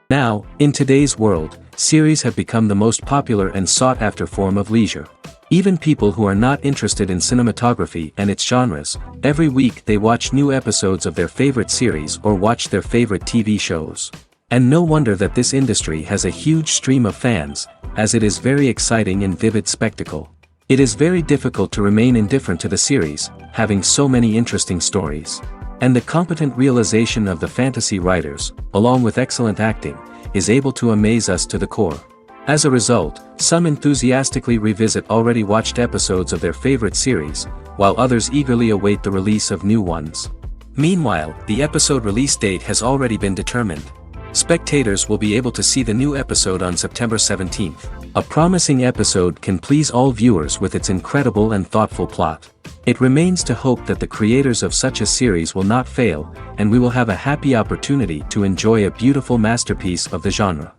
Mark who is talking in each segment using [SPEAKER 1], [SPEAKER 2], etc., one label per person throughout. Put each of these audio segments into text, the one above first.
[SPEAKER 1] Now, in today's world, series have become the most popular and sought-after form of leisure. Even people who are not interested in cinematography and its genres, every week they watch new episodes of their favorite series or watch their favorite TV shows. And no wonder that this industry has a huge stream of fans, as it is very exciting and vivid spectacle. It is very difficult to remain indifferent to the series, having so many interesting stories. And the competent realization of the fantasy writers, along with excellent acting, is able to amaze us to the core. As a result, some enthusiastically revisit already watched episodes of their favorite series, while others eagerly await the release of new ones. Meanwhile, the episode release date has already been determined. Spectators will be able to see the new episode on September 17th. A promising episode can please all viewers with its incredible and thoughtful plot. It remains to hope that the creators of such a series will not fail, and we will have a happy opportunity to enjoy a beautiful masterpiece of the genre.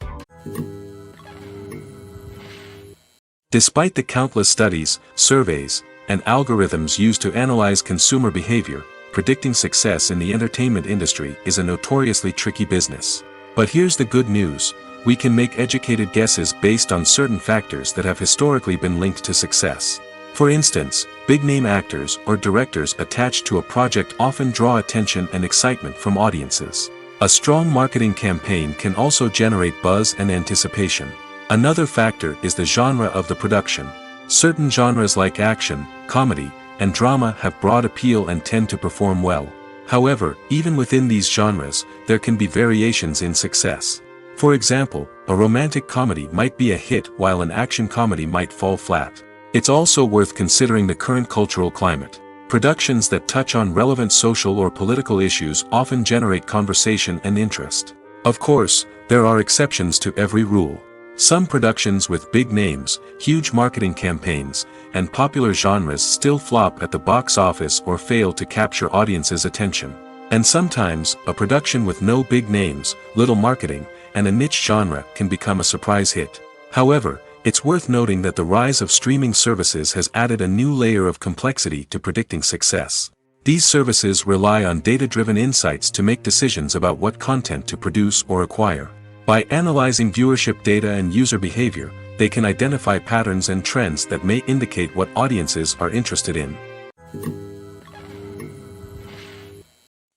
[SPEAKER 1] Despite the countless studies, surveys, and algorithms used to analyze consumer behavior, predicting success in the entertainment industry is a notoriously tricky business. But here's the good news: we can make educated guesses based on certain factors that have historically been linked to success. For instance, big-name actors or directors attached to a project often draw attention and excitement from audiences. A strong marketing campaign can also generate buzz and anticipation. Another factor is the genre of the production. Certain genres like action, comedy, and drama have broad appeal and tend to perform well. However, even within these genres, there can be variations in success. For example, a romantic comedy might be a hit while an action comedy might fall flat. It's also worth considering the current cultural climate. Productions that touch on relevant social or political issues often generate conversation and interest. Of course, there are exceptions to every rule. Some productions with big names, huge marketing campaigns, and popular genres still flop at the box office or fail to capture audiences' attention. And sometimes, a production with no big names, little marketing, and a niche genre can become a surprise hit. However, it's worth noting that the rise of streaming services has added a new layer of complexity to predicting success. These services rely on data-driven insights to make decisions about what content to produce or acquire. By analyzing viewership data and user behavior, they can identify patterns and trends that may indicate what audiences are interested in.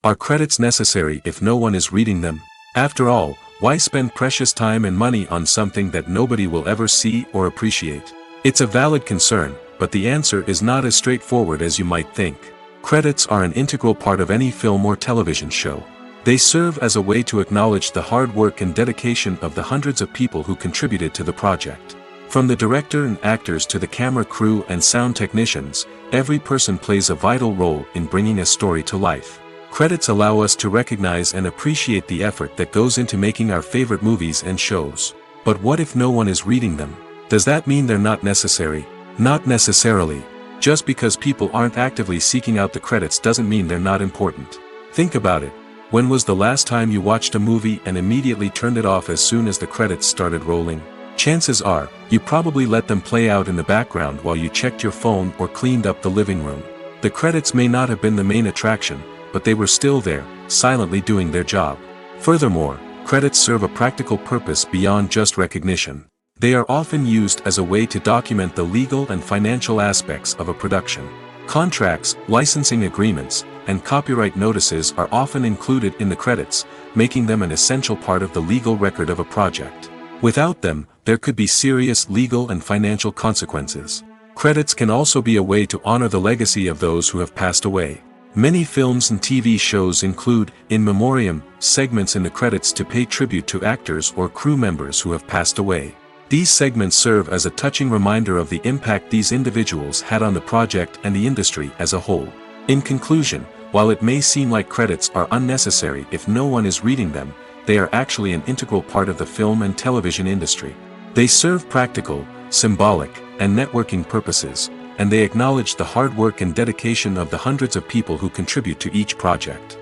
[SPEAKER 1] Are credits necessary if no one is reading them? After all, why spend precious time and money on something that nobody will ever see or appreciate? It's a valid concern, but the answer is not as straightforward as you might think. Credits are an integral part of any film or television show. They serve as a way to acknowledge the hard work and dedication of the hundreds of people who contributed to the project. From the director and actors to the camera crew and sound technicians, every person plays a vital role in bringing a story to life. Credits allow us to recognize and appreciate the effort that goes into making our favorite movies and shows. But what if no one is reading them? Does that mean they're not necessary? Not necessarily. Just because people aren't actively seeking out the credits doesn't mean they're not important. Think about it. When was the last time you watched a movie and immediately turned it off as soon as the credits started rolling? Chances are, you probably let them play out in the background while you checked your phone or cleaned up the living room. The credits may not have been the main attraction, but they were still there, silently doing their job. Furthermore, credits serve a practical purpose beyond just recognition. They are often used as a way to document the legal and financial aspects of a production. Contracts, licensing agreements, and copyright notices are often included in the credits, making them an essential part of the legal record of a project. Without them, there could be serious legal and financial consequences. Credits can also be a way to honor the legacy of those who have passed away. Many films and TV shows include, in memoriam, segments in the credits to pay tribute to actors or crew members who have passed away. These segments serve as a touching reminder of the impact these individuals had on the project and the industry as a whole. In conclusion, while it may seem like credits are unnecessary if no one is reading them, they are actually an integral part of the film and television industry. They serve practical, symbolic, and networking purposes, and they acknowledge the hard work and dedication of the hundreds of people who contribute to each project.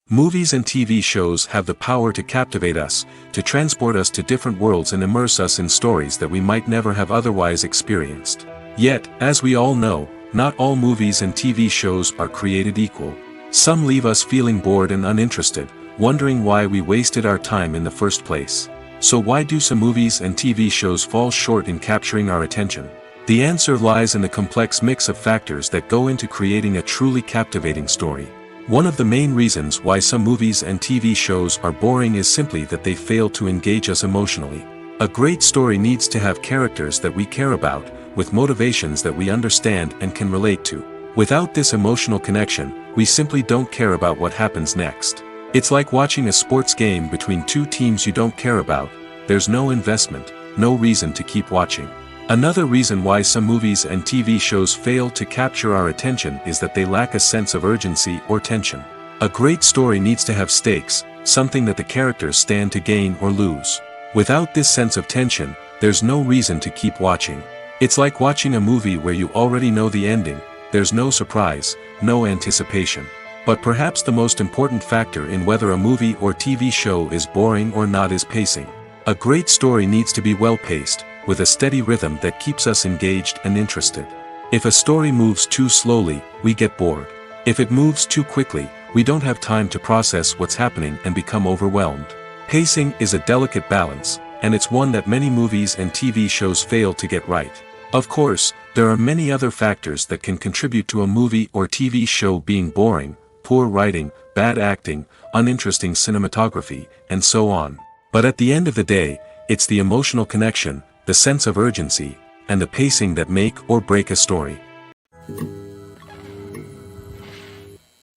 [SPEAKER 1] Movies and TV shows have the power to captivate us, to transport us to different worlds and immerse us in stories that we might never have otherwise experienced. Yet, as we all know, not all movies and TV shows are created equal. Some leave us feeling bored and uninterested, wondering why we wasted our time in the first place. So why do some movies and TV shows fall short in capturing our attention? The answer lies in the complex mix of factors that go into creating a truly captivating story. One of the main reasons why some movies and TV shows are boring is simply that they fail to engage us emotionally. A great story needs to have characters that we care about, with motivations that we understand and can relate to. Without this emotional connection, we simply don't care about what happens next. It's like watching a sports game between two teams you don't care about. There's no investment, no reason to keep watching. Another reason why some movies and TV shows fail to capture our attention is that they lack a sense of urgency or tension. A great story needs to have stakes, something that the characters stand to gain or lose. Without this sense of tension, there's no reason to keep watching. It's like watching a movie where you already know the ending. There's no surprise, no anticipation. But perhaps the most important factor in whether a movie or TV show is boring or not is pacing. A great story needs to be well-paced, with a steady rhythm that keeps us engaged and interested. If a story moves too slowly, we get bored. If it moves too quickly, we don't have time to process what's happening and become overwhelmed. Pacing is a delicate balance, and it's one that many movies and TV shows fail to get right. Of course, there are many other factors that can contribute to a movie or TV show being boring: poor writing, bad acting, uninteresting cinematography, and so on. But at the end of the day, it's the emotional connection, the sense of urgency, and the pacing that make or break a story.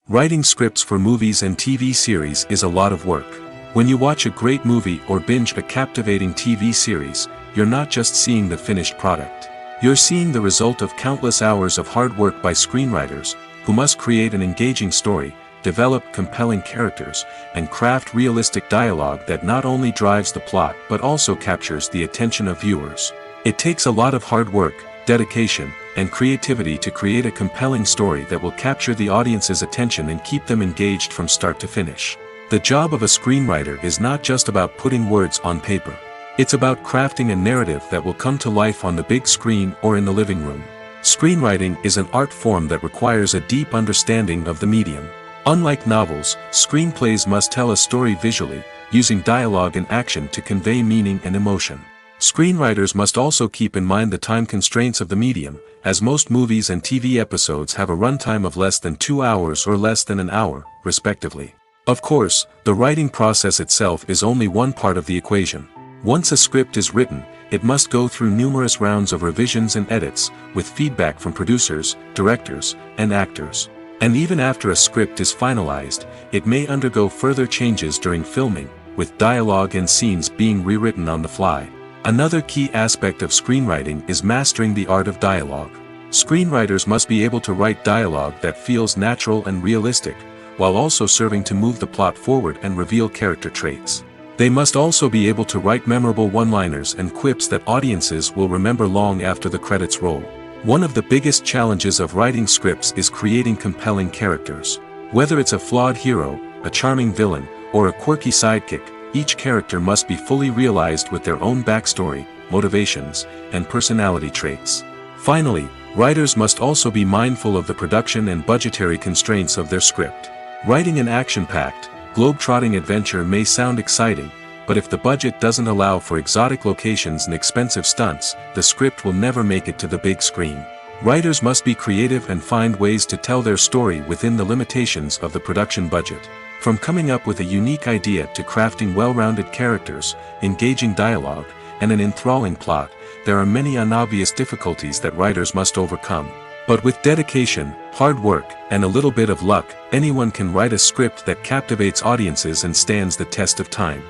[SPEAKER 1] Writing scripts for movies and TV series is a lot of work. When you watch a great movie or binge a captivating TV series, you're not just seeing the finished product. You're seeing the result of countless hours of hard work by screenwriters, who must create an engaging story, develop compelling characters, and craft realistic dialogue that not only drives the plot but also captures the attention of viewers. It takes a lot of hard work, dedication, and creativity to create a compelling story that will capture the audience's attention and keep them engaged from start to finish. The job of a screenwriter is not just about putting words on paper. It's about crafting a narrative that will come to life on the big screen or in the living room. Screenwriting is an art form that requires a deep understanding of the medium. Unlike novels, screenplays must tell a story visually, using dialogue and action to convey meaning and emotion. Screenwriters must also keep in mind the time constraints of the medium, as most movies and TV episodes have a runtime of less than 2 hours or less than an hour, respectively. Of course, the writing process itself is only one part of the equation. Once a script is written, it must go through numerous rounds of revisions and edits, with feedback from producers, directors, and actors. And even after a script is finalized, it may undergo further changes during filming, with dialogue and scenes being rewritten on the fly. Another key aspect of screenwriting is mastering the art of dialogue. Screenwriters must be able to write dialogue that feels natural and realistic, while also serving to move the plot forward and reveal character traits. They must also be able to write memorable one-liners and quips that audiences will remember long after the credits roll. One of the biggest challenges of writing scripts is creating compelling characters. Whether it's a flawed hero, a charming villain, or a quirky sidekick, each character must be fully realized with their own backstory, motivations, and personality traits. Finally, writers must also be mindful of the production and budgetary constraints of their script. Writing an action-packed, globe-trotting adventure may sound exciting, but if the budget doesn't allow for exotic locations and expensive stunts, the script will never make it to the big screen. Writers must be creative and find ways to tell their story within the limitations of the production budget. From coming up with a unique idea to crafting well-rounded characters, engaging dialogue, and an enthralling plot, there are many unobvious difficulties that writers must overcome. But with dedication, hard work, and a little bit of luck, anyone can write a script that captivates audiences and stands the test of time.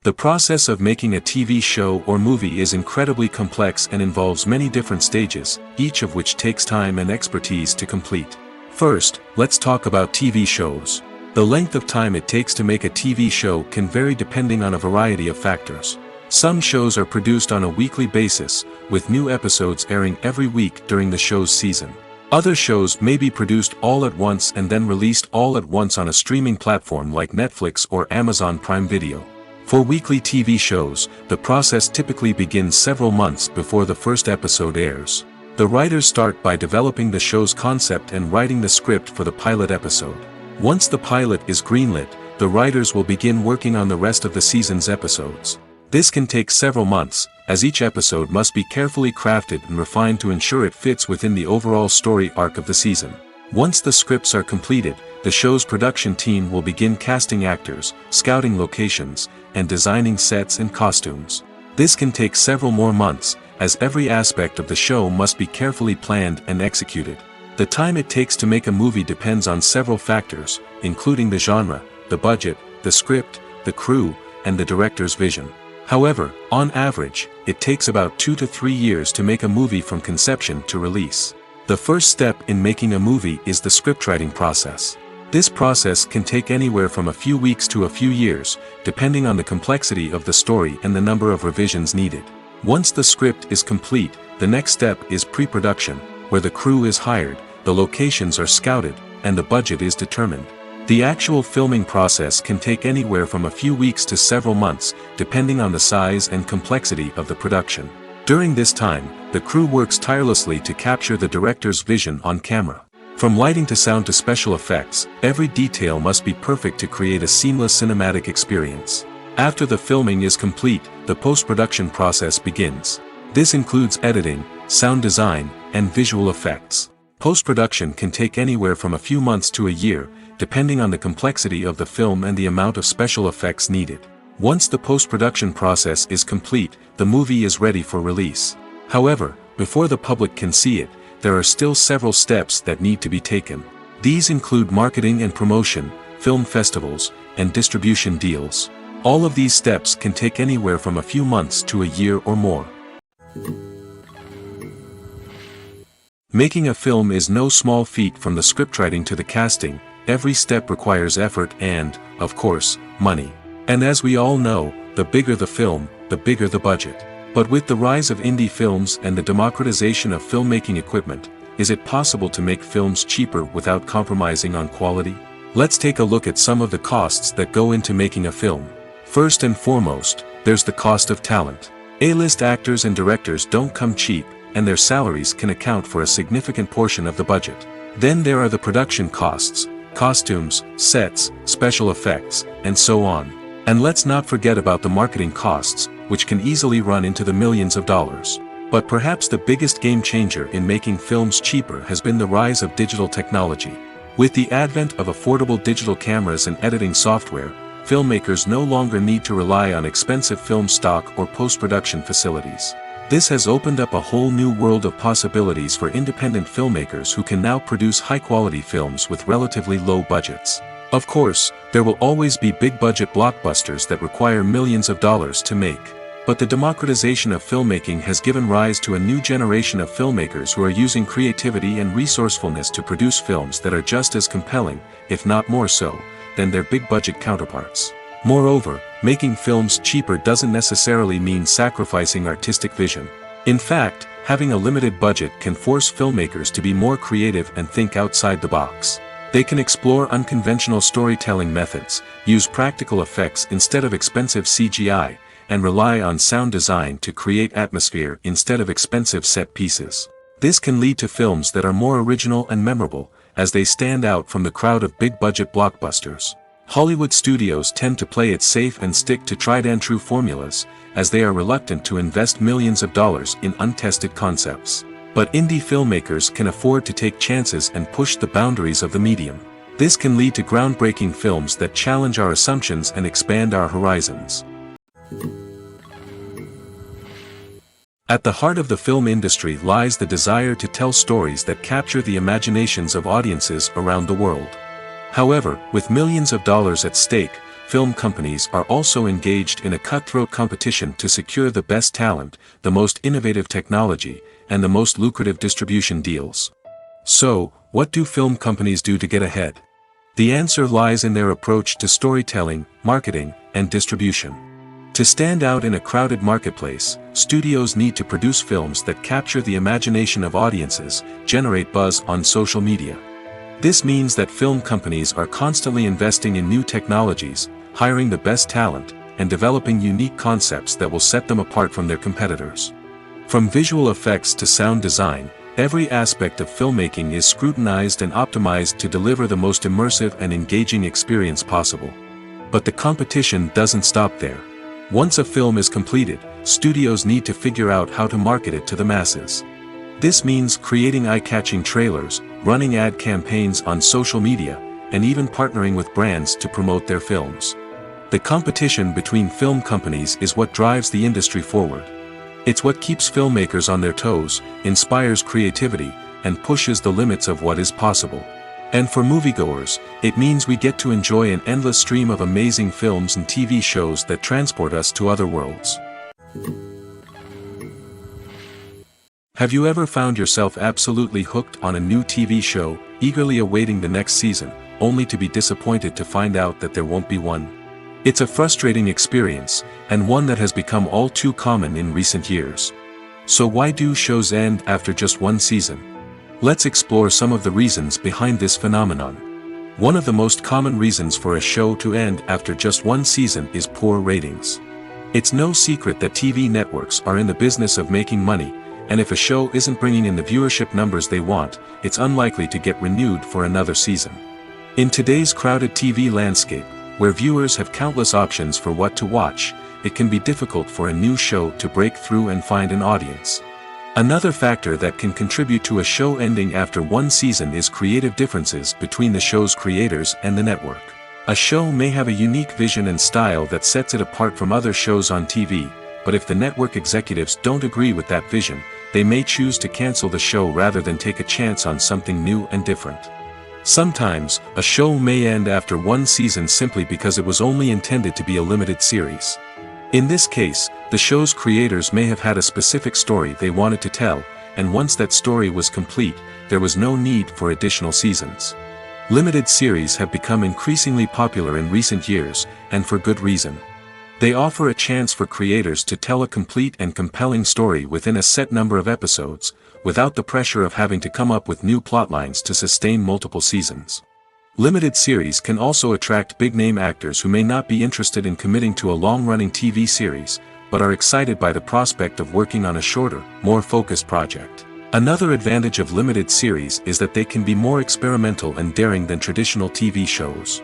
[SPEAKER 1] The process of making a TV show or movie is incredibly complex and involves many different stages, each of which takes time and expertise to complete. First, let's talk about TV shows. The length of time it takes to make a TV show can vary depending on a variety of factors. Some shows are produced on a weekly basis, with new episodes airing every week during the show's season. Other shows may be produced all at once and then released all at once on a streaming platform like Netflix or Amazon Prime Video. For weekly TV shows, the process typically begins several months before the first episode airs. The writers start by developing the show's concept and writing the script for the pilot episode. Once the pilot is greenlit, the writers will begin working on the rest of the season's episodes. This can take several months, as each episode must be carefully crafted and refined to ensure it fits within the overall story arc of the season. Once the scripts are completed, the show's production team will begin casting actors, scouting locations, and designing sets and costumes. This can take several more months, as every aspect of the show must be carefully planned and executed. The time it takes to make a movie depends on several factors, including the genre, the budget, the script, the crew, and the director's vision. However, on average, it takes about 2 to 3 years to make a movie from conception to release. The first step in making a movie is the scriptwriting process. This process can take anywhere from a few weeks to a few years, depending on the complexity of the story and the number of revisions needed. Once the script is complete, the next step is pre-production, where the crew is hired, the locations are scouted, and the budget is determined. The actual filming process can take anywhere from a few weeks to several months, depending on the size and complexity of the production. During this time, the crew works tirelessly to capture the director's vision on camera. From lighting to sound to special effects, every detail must be perfect to create a seamless cinematic experience. After the filming is complete, the post-production process begins. This includes editing, sound design, and visual effects. Post-production can take anywhere from a few months to a year, depending on the complexity of the film and the amount of special effects needed. Once the post-production process is complete, the movie is ready for release. However, before the public can see it, there are still several steps that need to be taken. These include marketing and promotion, film festivals, and distribution deals. All of these steps can take anywhere from a few months to a year or more. Making a film is no small feat. From the scriptwriting to the casting, every step requires effort and, of course, money. And as we all know, the bigger the film, the bigger the budget. But with the rise of indie films and the democratization of filmmaking equipment, is it possible to make films cheaper without compromising on quality? Let's take a look at some of the costs that go into making a film. First and foremost, there's the cost of talent. A-list actors and directors don't come cheap, and their salaries can account for a significant portion of the budget. Then there are the production costs, costumes, sets, special effects, and so on. And let's not forget about the marketing costs, which can easily run into the millions of dollars. But perhaps the biggest game changer in making films cheaper has been the rise of digital technology. With the advent of affordable digital cameras and editing software, filmmakers no longer need to rely on expensive film stock or post-production facilities. This has opened up a whole new world of possibilities for independent filmmakers who can now produce high-quality films with relatively low budgets. Of course, there will always be big-budget blockbusters that require millions of dollars to make. But the democratization of filmmaking has given rise to a new generation of filmmakers who are using creativity and resourcefulness to produce films that are just as compelling, if not more so, than their big-budget counterparts. Moreover, making films cheaper doesn't necessarily mean sacrificing artistic vision. In fact, having a limited budget can force filmmakers to be more creative and think outside the box. They can explore unconventional storytelling methods, use practical effects instead of expensive CGI, and rely on sound design to create atmosphere instead of expensive set pieces. This can lead to films that are more original and memorable, as they stand out from the crowd of big-budget blockbusters. Hollywood studios tend to play it safe and stick to tried-and-true formulas, as they are reluctant to invest millions of dollars in untested concepts. But indie filmmakers can afford to take chances and push the boundaries of the medium. This can lead to groundbreaking films that challenge our assumptions and expand our horizons. At the heart of the film industry lies the desire to tell stories that capture the imaginations of audiences around the world. However, with millions of dollars at stake, film companies are also engaged in a cutthroat competition to secure the best talent, the most innovative technology, and the most lucrative distribution deals. So, what do film companies do to get ahead? The answer lies in their approach to storytelling, marketing, and distribution. To stand out in a crowded marketplace, studios need to produce films that capture the imagination of audiences, generate buzz on social media. This means that film companies are constantly investing in new technologies, hiring the best talent, and developing unique concepts that will set them apart from their competitors. From visual effects to sound design, Every aspect of filmmaking is scrutinized and optimized to deliver the most immersive and engaging experience possible. But the competition doesn't stop there. Once a film is completed, studios need to figure out how to market it to the masses. This means creating eye-catching trailers, running ad campaigns on social media, and even partnering with brands to promote their films. The competition between film companies is what drives the industry forward. It's what keeps filmmakers on their toes, inspires creativity, and pushes the limits of what is possible. And for moviegoers, it means we get to enjoy an endless stream of amazing films and TV shows that transport us to other worlds. Have you ever found yourself absolutely hooked on a new TV show, eagerly awaiting the next season, only to be disappointed to find out that there won't be one? It's a frustrating experience, and one that has become all too common in recent years. So why do shows end after just one season? Let's explore some of the reasons behind this phenomenon. One of the most common reasons for a show to end after just one season is poor ratings. It's no secret that TV networks are in the business of making money, and if a show isn't bringing in the viewership numbers they want, it's unlikely to get renewed for another season. In today's crowded TV landscape, where viewers have countless options for what to watch, it can be difficult for a new show to break through and find an audience. Another factor that can contribute to a show ending after one season is creative differences between the show's creators and the network. A show may have a unique vision and style that sets it apart from other shows on TV, but if the network executives don't agree with that vision, they may choose to cancel the show rather than take a chance on something new and different. Sometimes, a show may end after one season simply because it was only intended to be a limited series. In this case, the show's creators may have had a specific story they wanted to tell, and once that story was complete, there was no need for additional seasons. Limited series have become increasingly popular in recent years, and for good reason. They offer a chance for creators to tell a complete and compelling story within a set number of episodes, without the pressure of having to come up with new plotlines to sustain multiple seasons. Limited series can also attract big-name actors who may not be interested in committing to a long-running TV series, but are excited by the prospect of working on a shorter, more focused project. Another advantage of limited series is that they can be more experimental and daring than traditional TV shows.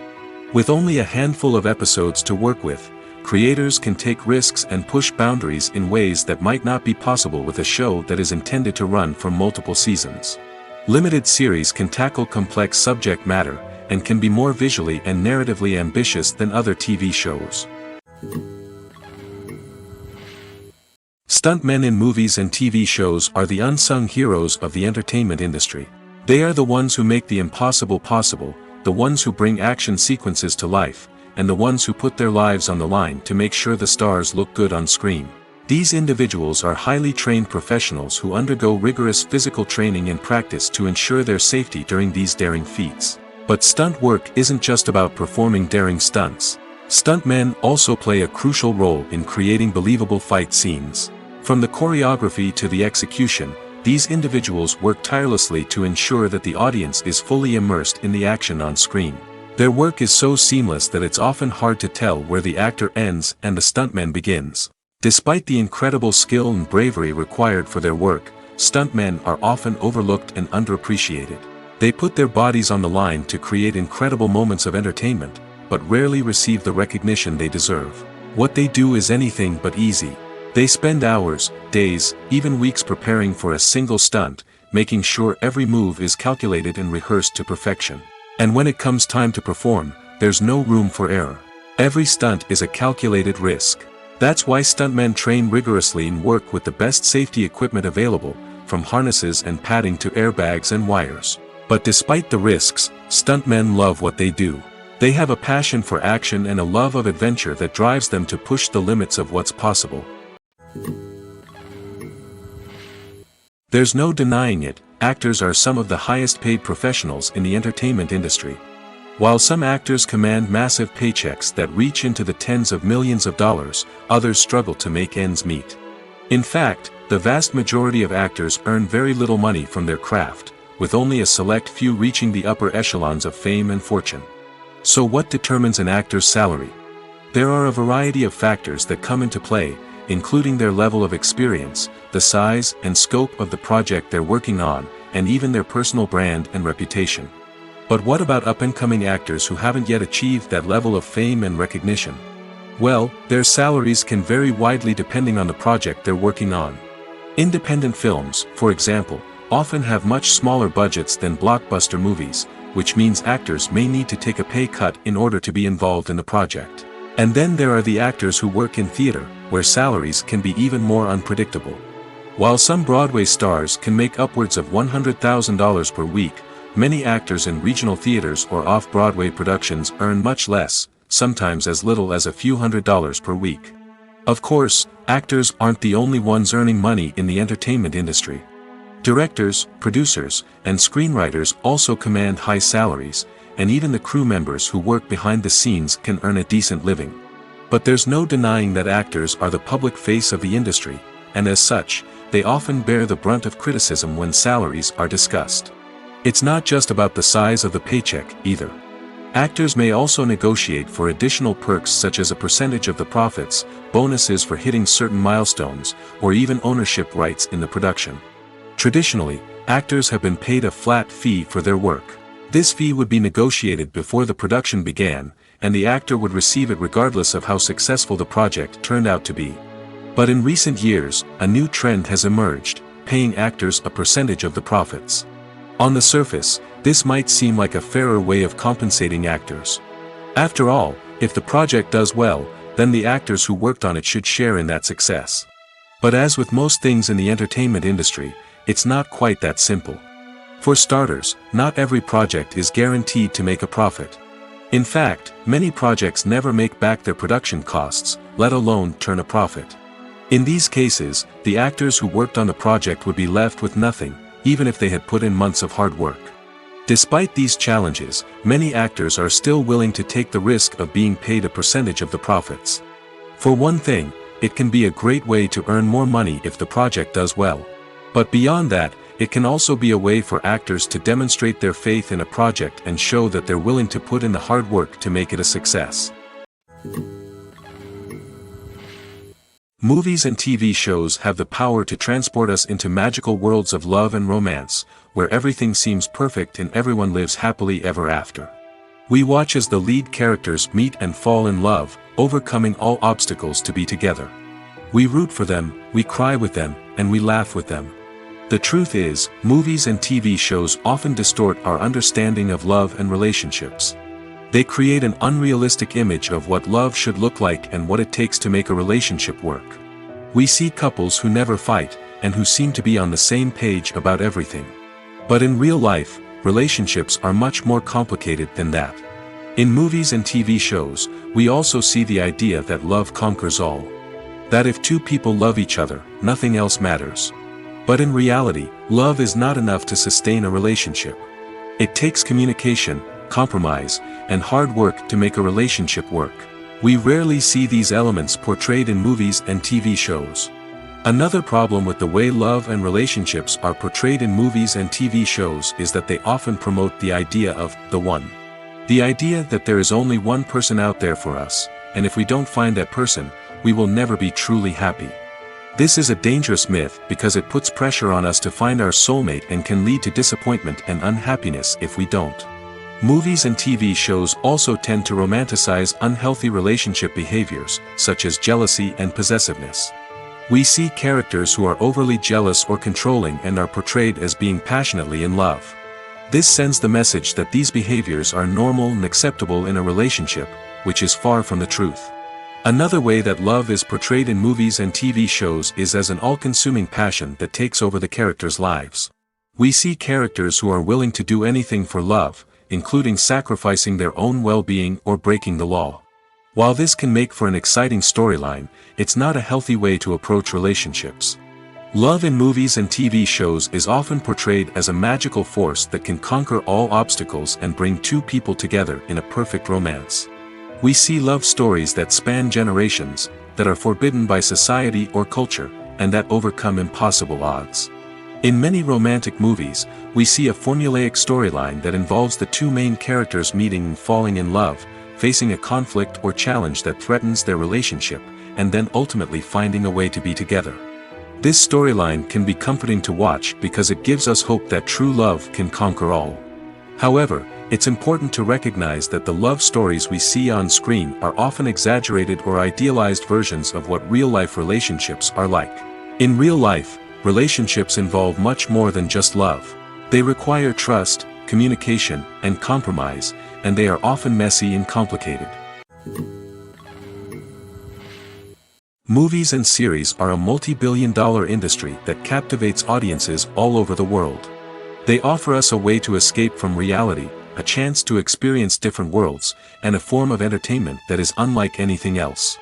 [SPEAKER 1] With only a handful of episodes to work with, creators can take risks and push boundaries in ways that might not be possible with a show that is intended to run for multiple seasons. Limited series can tackle complex subject matter, and can be more visually and narratively ambitious than other TV shows. Stuntmen in movies and TV shows are the unsung heroes of the entertainment industry. They are the ones who make the impossible possible, the ones who bring action sequences to life, and the ones who put their lives on the line to make sure the stars look good on screen. These individuals are highly trained professionals who undergo rigorous physical training and practice to ensure their safety during these daring feats. But stunt work isn't just about performing daring stunts. Stuntmen also play a crucial role in creating believable fight scenes. From the choreography to the execution, these individuals work tirelessly to ensure that the audience is fully immersed in the action on screen. Their work is so seamless that it's often hard to tell where the actor ends and the stuntman begins. Despite the incredible skill and bravery required for their work, stuntmen are often overlooked and underappreciated. They put their bodies on the line to create incredible moments of entertainment, but rarely receive the recognition they deserve. What they do is anything but easy. They spend hours, days, even weeks preparing for a single stunt, making sure every move is calculated and rehearsed to perfection. And when it comes time to perform, there's no room for error. Every stunt is a calculated risk. That's why stuntmen train rigorously and work with the best safety equipment available, from harnesses and padding to airbags and wires. But despite the risks, stuntmen love what they do. They have a passion for action and a love of adventure that drives them to push the limits of what's possible. There's no denying it, actors are some of the highest paid professionals in the entertainment industry. While some actors command massive paychecks that reach into the tens of millions of dollars, others struggle to make ends meet. In fact, the vast majority of actors earn very little money from their craft, with only a select few reaching the upper echelons of fame and fortune. So what determines an actor's salary? There are a variety of factors that come into play, including their level of experience, the size and scope of the project they're working on, and even their personal brand and reputation. But what about up-and-coming actors who haven't yet achieved that level of fame and recognition? Well, their salaries can vary widely depending on the project they're working on. Independent films, for example, often have much smaller budgets than blockbuster movies, which means actors may need to take a pay cut in order to be involved in the project. And then there are the actors who work in theater, where salaries can be even more unpredictable. While some Broadway stars can make upwards of $100,000 per week, many actors in regional theaters or off-Broadway productions earn much less, sometimes as little as a few $100s per week. Of course, actors aren't the only ones earning money in the entertainment industry. Directors, producers, and screenwriters also command high salaries, and even the crew members who work behind the scenes can earn a decent living. But there's no denying that actors are the public face of the industry, and as such, they often bear the brunt of criticism when salaries are discussed. It's not just about the size of the paycheck, either. Actors may also negotiate for additional perks such as a percentage of the profits, bonuses for hitting certain milestones, or even ownership rights in the production. Traditionally, actors have been paid a flat fee for their work. This fee would be negotiated before the production began, and the actor would receive it regardless of how successful the project turned out to be. But in recent years, a new trend has emerged, paying actors a percentage of the profits. On the surface, this might seem like a fairer way of compensating actors. After all, if the project does well, then the actors who worked on it should share in that success. But as with most things in the entertainment industry, it's not quite that simple. For starters, not every project is guaranteed to make a profit. In fact, many projects never make back their production costs, let alone turn a profit. In these cases, the actors who worked on the project would be left with nothing, even if they had put in months of hard work. Despite these challenges, many actors are still willing to take the risk of being paid a percentage of the profits. For one thing, it can be a great way to earn more money if the project does well. But beyond that, it can also be a way for actors to demonstrate their faith in a project and show that they're willing to put in the hard work to make it a success. Movies and TV shows have the power to transport us into magical worlds of love and romance, where everything seems perfect and everyone lives happily ever after. We watch as the lead characters meet and fall in love, overcoming all obstacles to be together. We root for them, we cry with them, and we laugh with them. The truth is, movies and TV shows often distort our understanding of love and relationships. They create an unrealistic image of what love should look like and what it takes to make a relationship work. We see couples who never fight, and who seem to be on the same page about everything. But in real life, relationships are much more complicated than that. In movies and TV shows, we also see the idea that love conquers all. That if two people love each other, nothing else matters. But in reality, love is not enough to sustain a relationship. It takes communication, compromise, and hard work to make a relationship work. We rarely see these elements portrayed in movies and TV shows. Another problem with the way love and relationships are portrayed in movies and TV shows is that they often promote the idea of the one. The idea that there is only one person out there for us, and if we don't find that person, we will never be truly happy. This is a dangerous myth because it puts pressure on us to find our soulmate and can lead to disappointment and unhappiness if we don't. Movies and TV shows also tend to romanticize unhealthy relationship behaviors, such as jealousy and possessiveness. We see characters who are overly jealous or controlling and are portrayed as being passionately in love. This sends the message that these behaviors are normal and acceptable in a relationship, which is far from the truth. Another way that love is portrayed in movies and TV shows is as an all-consuming passion that takes over the characters' lives. We see characters who are willing to do anything for love, including sacrificing their own well-being or breaking the law. While this can make for an exciting storyline, it's not a healthy way to approach relationships. Love in movies and TV shows is often portrayed as a magical force that can conquer all obstacles and bring two people together in a perfect romance. We see love stories that span generations, that are forbidden by society or culture, and that overcome impossible odds. In many romantic movies, we see a formulaic storyline that involves the two main characters meeting and falling in love, facing a conflict or challenge that threatens their relationship, and then ultimately finding a way to be together. This storyline can be comforting to watch because it gives us hope that true love can conquer all. However, it's important to recognize that the love stories we see on screen are often exaggerated or idealized versions of what real-life relationships are like. In real life, relationships involve much more than just love. They require trust, communication, and compromise, and they are often messy and complicated. Movies and series are a multi-billion-dollar industry that captivates audiences all over the world. They offer us a way to escape from reality, a chance to experience different worlds, and a form of entertainment that is unlike anything else.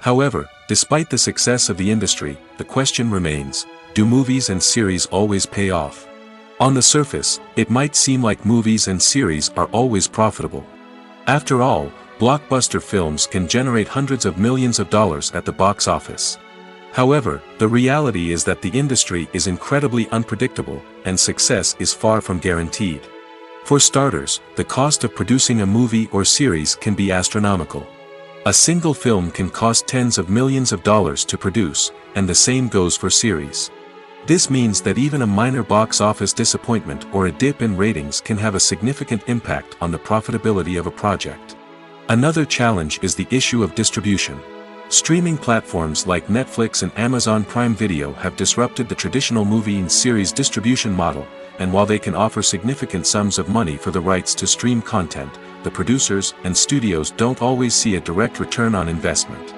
[SPEAKER 1] However, despite the success of the industry, the question remains, do movies and series always pay off? On the surface, it might seem like movies and series are always profitable. After all, blockbuster films can generate hundreds of millions of dollars at the box office. However, the reality is that the industry is incredibly unpredictable, and success is far from guaranteed. For starters, the cost of producing a movie or series can be astronomical. A single film can cost tens of millions of dollars to produce, and the same goes for series. This means that even a minor box office disappointment or a dip in ratings can have a significant impact on the profitability of a project. Another challenge is the issue of distribution. Streaming platforms like Netflix and Amazon Prime Video have disrupted the traditional movie and series distribution model, and while they can offer significant sums of money for the rights to stream content, the producers and studios don't always see a direct return on investment.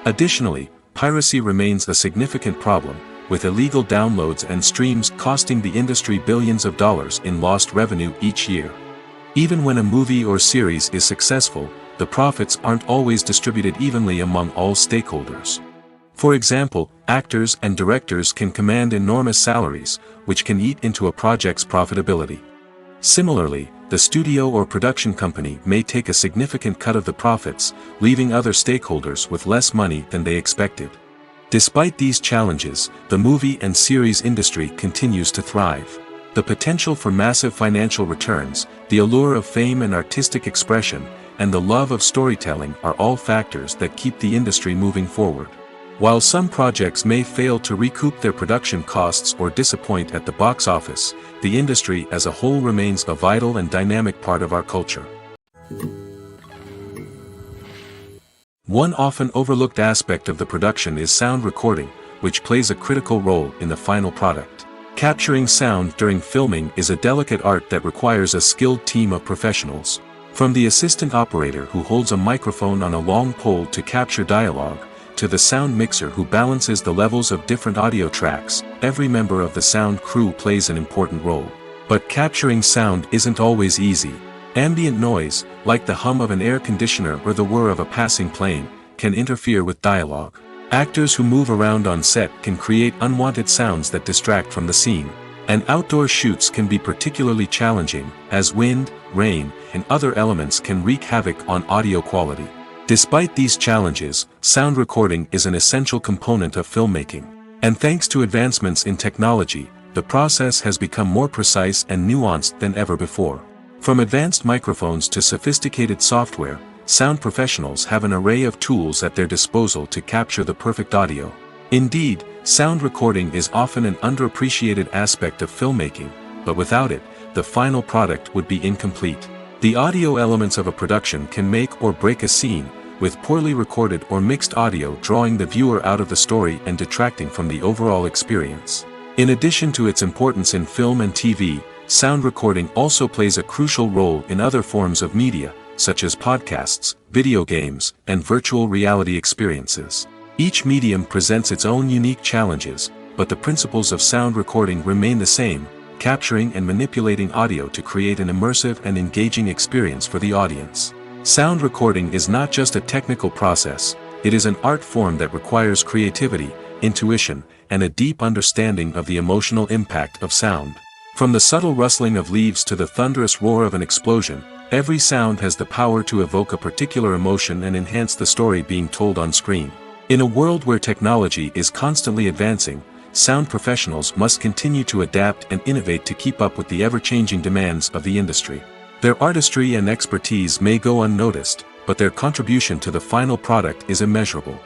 [SPEAKER 1] Additionally, piracy remains a significant problem, with illegal downloads and streams costing the industry billions of dollars in lost revenue each year. Even when a movie or series is successful, the profits aren't always distributed evenly among all stakeholders. For example, actors and directors can command enormous salaries, which can eat into a project's profitability. Similarly, the studio or production company may take a significant cut of the profits, leaving other stakeholders with less money than they expected. Despite these challenges, the movie and series industry continues to thrive. The potential for massive financial returns, the allure of fame and artistic expression, and the love of storytelling are all factors that keep the industry moving forward. While some projects may fail to recoup their production costs or disappoint at the box office, the industry as a whole remains a vital and dynamic part of our culture. One often overlooked aspect of the production is sound recording, which plays a critical role in the final product. Capturing sound during filming is a delicate art that requires a skilled team of professionals. From the assistant operator who holds a microphone on a long pole to capture dialogue, to the sound mixer who balances the levels of different audio tracks, every member of the sound crew plays an important role. But capturing sound isn't always easy. Ambient noise, like the hum of an air conditioner or the whir of a passing plane, can interfere with dialogue. Actors who move around on set can create unwanted sounds that distract from the scene. And outdoor shoots can be particularly challenging, as wind, rain, and other elements can wreak havoc on audio quality. Despite these challenges, sound recording is an essential component of filmmaking. And thanks to advancements in technology, the process has become more precise and nuanced than ever before. From advanced microphones to sophisticated software, sound professionals have an array of tools at their disposal to capture the perfect audio. Indeed, sound recording is often an underappreciated aspect of filmmaking, but without it, the final product would be incomplete. The audio elements of a production can make or break a scene, with poorly recorded or mixed audio drawing the viewer out of the story and detracting from the overall experience. In addition to its importance in film and TV, sound recording also plays a crucial role in other forms of media, such as podcasts, video games, and virtual reality experiences. Each medium presents its own unique challenges, but the principles of sound recording remain the same, capturing and manipulating audio to create an immersive and engaging experience for the audience. Sound recording is not just a technical process, it is an art form that requires creativity, intuition, and a deep understanding of the emotional impact of sound. From the subtle rustling of leaves to the thunderous roar of an explosion, every sound has the power to evoke a particular emotion and enhance the story being told on screen. In a world where technology is constantly advancing, sound professionals must continue to adapt and innovate to keep up with the ever-changing demands of the industry. Their artistry and expertise may go unnoticed, but their contribution to the final product is immeasurable.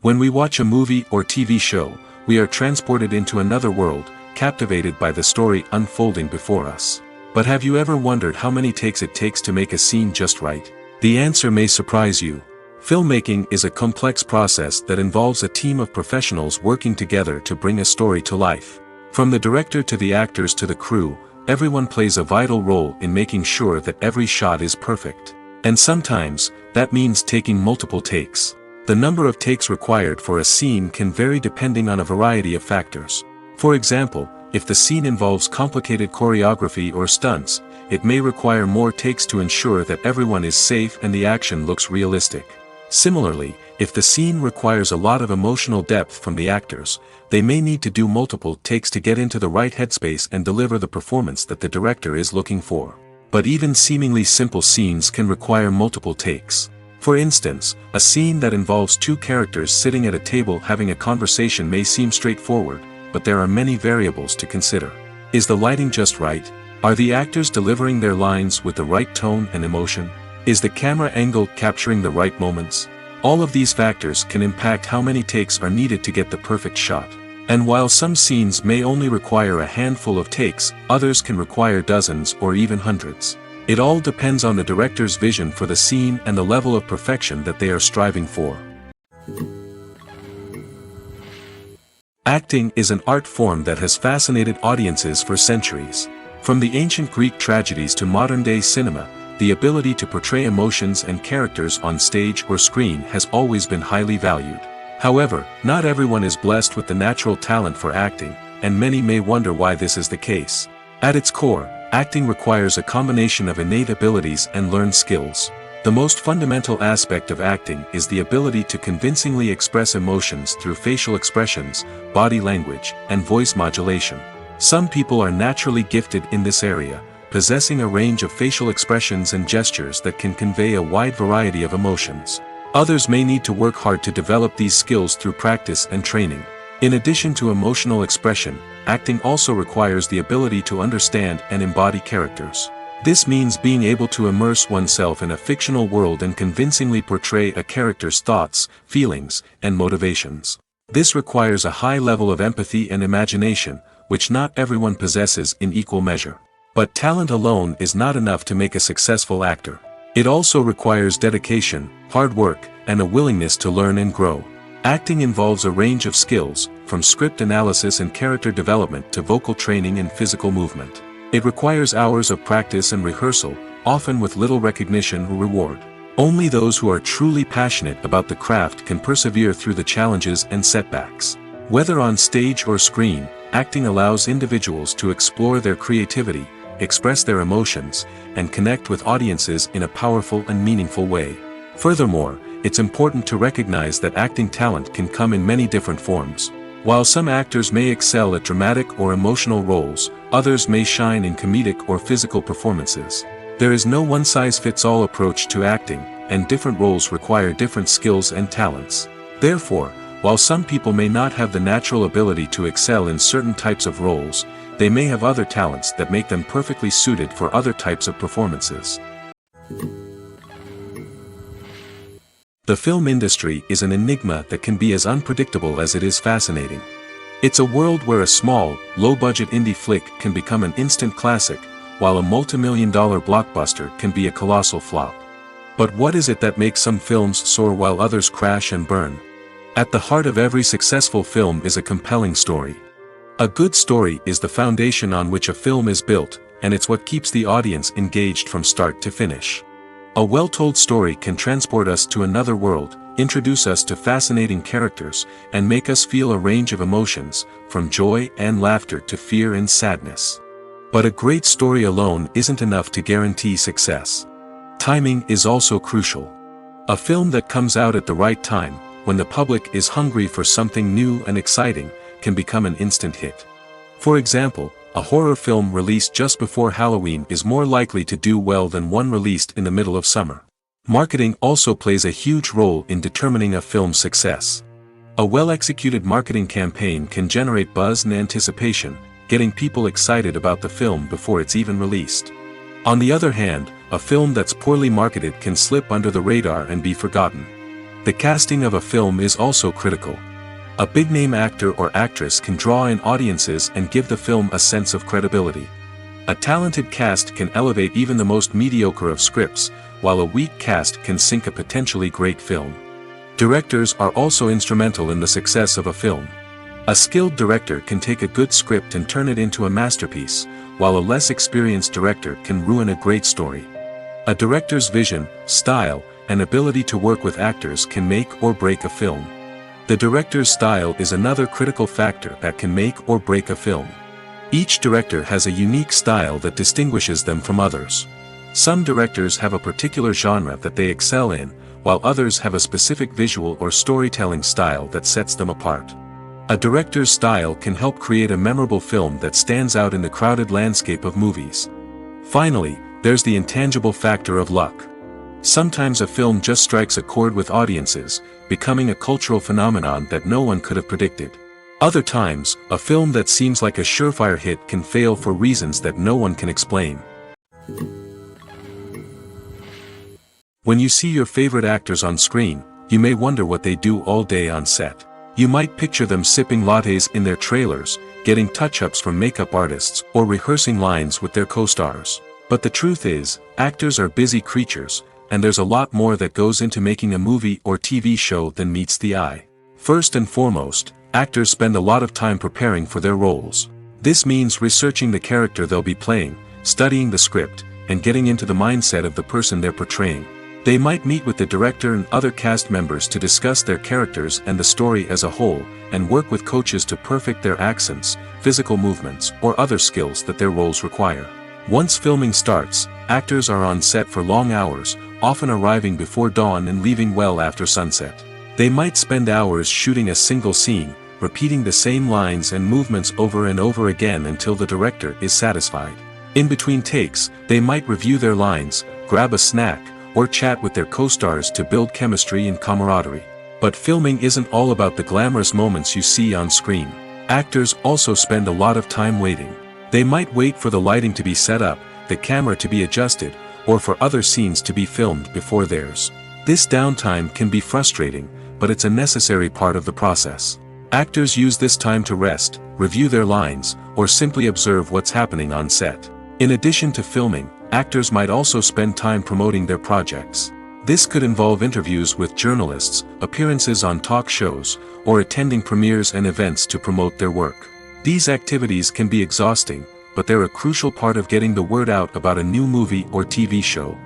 [SPEAKER 1] When we watch a movie or TV show, we are transported into another world, captivated by the story unfolding before us. But have you ever wondered how many takes it takes to make a scene just right? The answer may surprise you. Filmmaking is a complex process that involves a team of professionals working together to bring a story to life. From the director to the actors to the crew, everyone plays a vital role in making sure that every shot is perfect. And sometimes, that means taking multiple takes. The number of takes required for a scene can vary depending on a variety of factors. For example, if the scene involves complicated choreography or stunts, it may require more takes to ensure that everyone is safe and the action looks realistic. Similarly, if the scene requires a lot of emotional depth from the actors, they may need to do multiple takes to get into the right headspace and deliver the performance that the director is looking for. But even seemingly simple scenes can require multiple takes. For instance, a scene that involves two characters sitting at a table having a conversation may seem straightforward, but there are many variables to consider. Is the lighting just right? Are the actors delivering their lines with the right tone and emotion? Is the camera angle capturing the right moments? All of these factors can impact how many takes are needed to get the perfect shot. And while some scenes may only require a handful of takes, others can require dozens or even hundreds. It all depends on the director's vision for the scene and the level of perfection that they are striving for. Acting is an art form that has fascinated audiences for centuries. From the ancient Greek tragedies to modern-day cinema, the ability to portray emotions and characters on stage or screen has always been highly valued. However, not everyone is blessed with the natural talent for acting, and many may wonder why this is the case. At its core, acting requires a combination of innate abilities and learned skills. The most fundamental aspect of acting is the ability to convincingly express emotions through facial expressions, body language, and voice modulation. Some people are naturally gifted in this area, possessing a range of facial expressions and gestures that can convey a wide variety of emotions. Others may need to work hard to develop these skills through practice and training. In addition to emotional expression, acting also requires the ability to understand and embody characters. This means being able to immerse oneself in a fictional world and convincingly portray a character's thoughts, feelings, and motivations. This requires a high level of empathy and imagination, which not everyone possesses in equal measure. But talent alone is not enough to make a successful actor. It also requires dedication, hard work, and a willingness to learn and grow. Acting involves a range of skills, from script analysis and character development to vocal training and physical movement. It requires hours of practice and rehearsal, often with little recognition or reward. Only those who are truly passionate about the craft can persevere through the challenges and setbacks. Whether on stage or screen, acting allows individuals to explore their creativity, express their emotions, and connect with audiences in a powerful and meaningful way. Furthermore, it's important to recognize that acting talent can come in many different forms. While some actors may excel at dramatic or emotional roles, others may shine in comedic or physical performances. There is no one-size-fits-all approach to acting, and different roles require different skills and talents. Therefore, while some people may not have the natural ability to excel in certain types of roles, they may have other talents that make them perfectly suited for other types of performances. The film industry is an enigma that can be as unpredictable as it is fascinating. It's a world where a small, low-budget indie flick can become an instant classic, while a multi-million-dollar blockbuster can be a colossal flop. But what is it that makes some films soar while others crash and burn? At the heart of every successful film is a compelling story. A good story is the foundation on which a film is built, and it's what keeps the audience engaged from start to finish. A well-told story can transport us to another world, introduce us to fascinating characters, and make us feel a range of emotions, from joy and laughter to fear and sadness. But a great story alone isn't enough to guarantee success. Timing is also crucial. A film that comes out at the right time, when the public is hungry for something new and exciting, can become an instant hit. For example, a horror film released just before Halloween is more likely to do well than one released in the middle of summer. Marketing also plays a huge role in determining a film's success. A well-executed marketing campaign can generate buzz and anticipation, getting people excited about the film before it's even released. On the other hand, a film that's poorly marketed can slip under the radar and be forgotten. The casting of a film is also critical. A big-name actor or actress can draw in audiences and give the film a sense of credibility. A talented cast can elevate even the most mediocre of scripts, while a weak cast can sink a potentially great film. Directors are also instrumental in the success of a film. A skilled director can take a good script and turn it into a masterpiece, while a less experienced director can ruin a great story. A director's vision, style, and ability to work with actors can make or break a film. The director's style is another critical factor that can make or break a film. Each director has a unique style that distinguishes them from others. Some directors have a particular genre that they excel in, while others have a specific visual or storytelling style that sets them apart. A director's style can help create a memorable film that stands out in the crowded landscape of movies. Finally, there's the intangible factor of luck. Sometimes a film just strikes a chord with audiences, becoming a cultural phenomenon that no one could have predicted. Other times, a film that seems like a surefire hit can fail for reasons that no one can explain. When you see your favorite actors on screen, you may wonder what they do all day on set. You might picture them sipping lattes in their trailers, getting touch-ups from makeup artists, or rehearsing lines with their co-stars. But the truth is, actors are busy creatures, and there's a lot more that goes into making a movie or TV show than meets the eye. First and foremost, actors spend a lot of time preparing for their roles. This means researching the character they'll be playing, studying the script, and getting into the mindset of the person they're portraying. They might meet with the director and other cast members to discuss their characters and the story as a whole, and work with coaches to perfect their accents, physical movements, or other skills that their roles require. Once filming starts, actors are on set for long hours, often arriving before dawn and leaving well after sunset. They might spend hours shooting a single scene, repeating the same lines and movements over and over again until the director is satisfied. In between takes, they might review their lines, grab a snack, or chat with their co-stars to build chemistry and camaraderie. But filming isn't all about the glamorous moments you see on screen. Actors also spend a lot of time waiting. They might wait for the lighting to be set up, the camera to be adjusted, or for other scenes to be filmed before theirs. This downtime can be frustrating, but it's a necessary part of the process. Actors use this time to rest, review their lines, or simply observe what's happening on set. In addition to filming, actors might also spend time promoting their projects. This could involve interviews with journalists, appearances on talk shows, or attending premieres and events to promote their work. These activities can be exhausting, but they're a crucial part of getting the word out about a new movie or TV show.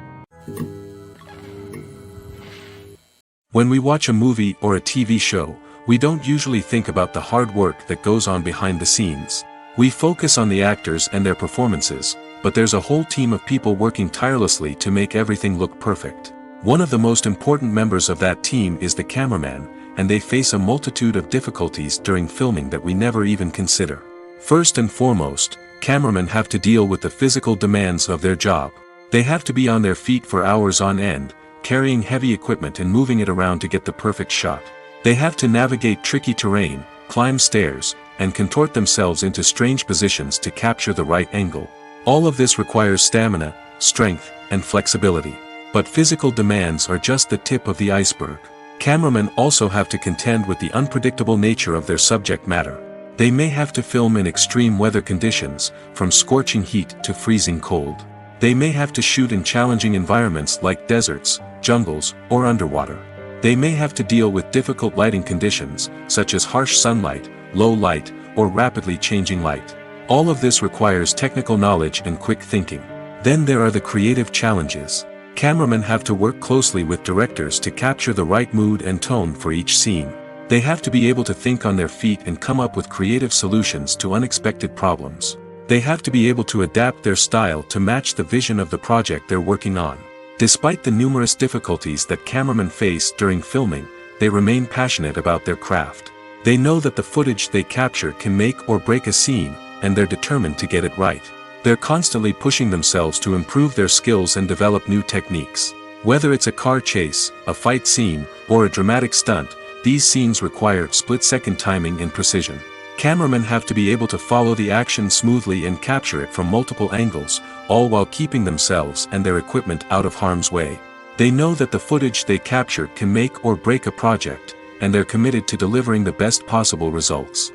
[SPEAKER 1] When we watch a movie or a TV show, we don't usually think about the hard work that goes on behind the scenes. We focus on the actors and their performances, but there's a whole team of people working tirelessly to make everything look perfect. One of the most important members of that team is the cameraman, and they face a multitude of difficulties during filming that we never even consider. First and foremost, cameramen have to deal with the physical demands of their job. They have to be on their feet for hours on end, carrying heavy equipment and moving it around to get the perfect shot. They have to navigate tricky terrain, climb stairs, and contort themselves into strange positions to capture the right angle. All of this requires stamina, strength, and flexibility. But physical demands are just the tip of the iceberg. Cameramen also have to contend with the unpredictable nature of their subject matter. They may have to film in extreme weather conditions, from scorching heat to freezing cold. They may have to shoot in challenging environments like deserts, jungles, or underwater. They may have to deal with difficult lighting conditions, such as harsh sunlight, low light, or rapidly changing light. All of this requires technical knowledge and quick thinking. Then there are the creative challenges. Cameramen have to work closely with directors to capture the right mood and tone for each scene. They have to be able to think on their feet and come up with creative solutions to unexpected problems. They have to be able to adapt their style to match the vision of the project they're working on. Despite the numerous difficulties that cameramen face during filming, they remain passionate about their craft. They know that the footage they capture can make or break a scene, and they're determined to get it right. They're constantly pushing themselves to improve their skills and develop new techniques. Whether it's a car chase, a fight scene, or a dramatic stunt, these scenes require split-second timing and precision. Cameramen have to be able to follow the action smoothly and capture it from multiple angles, all while keeping themselves and their equipment out of harm's way. They know that the footage they captured can make or break a project, and they're committed to delivering the best possible results.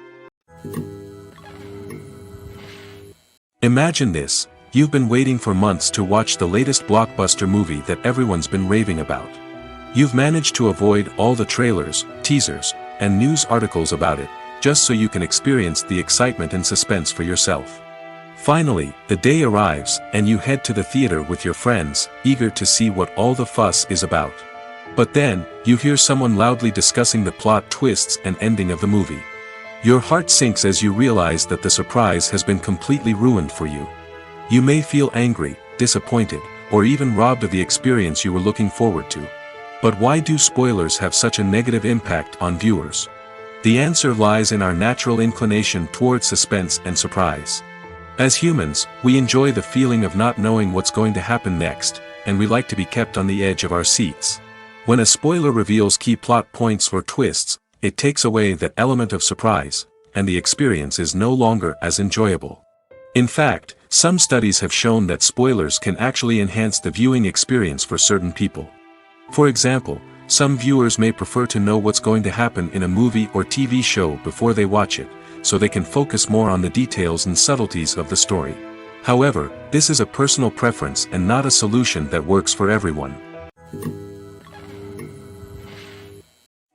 [SPEAKER 1] Imagine this: you've been waiting for months to watch the latest blockbuster movie that everyone's been raving about. You've managed to avoid all the trailers, teasers, and news articles about it, just so you can experience the excitement and suspense for yourself. Finally, the day arrives, and you head to the theater with your friends, eager to see what all the fuss is about. But then, you hear someone loudly discussing the plot twists and ending of the movie. Your heart sinks as you realize that the surprise has been completely ruined for you. You may feel angry, disappointed, or even robbed of the experience you were looking forward to. But why do spoilers have such a negative impact on viewers? The answer lies in our natural inclination toward suspense and surprise. As humans, we enjoy the feeling of not knowing what's going to happen next, and we like to be kept on the edge of our seats. When a spoiler reveals key plot points or twists, it takes away that element of surprise, and the experience is no longer as enjoyable. In fact, some studies have shown that spoilers can actually enhance the viewing experience for certain people. For example, some viewers may prefer to know what's going to happen in a movie or TV show before they watch it, so they can focus more on the details and subtleties of the story. However, this is a personal preference and not a solution that works for everyone.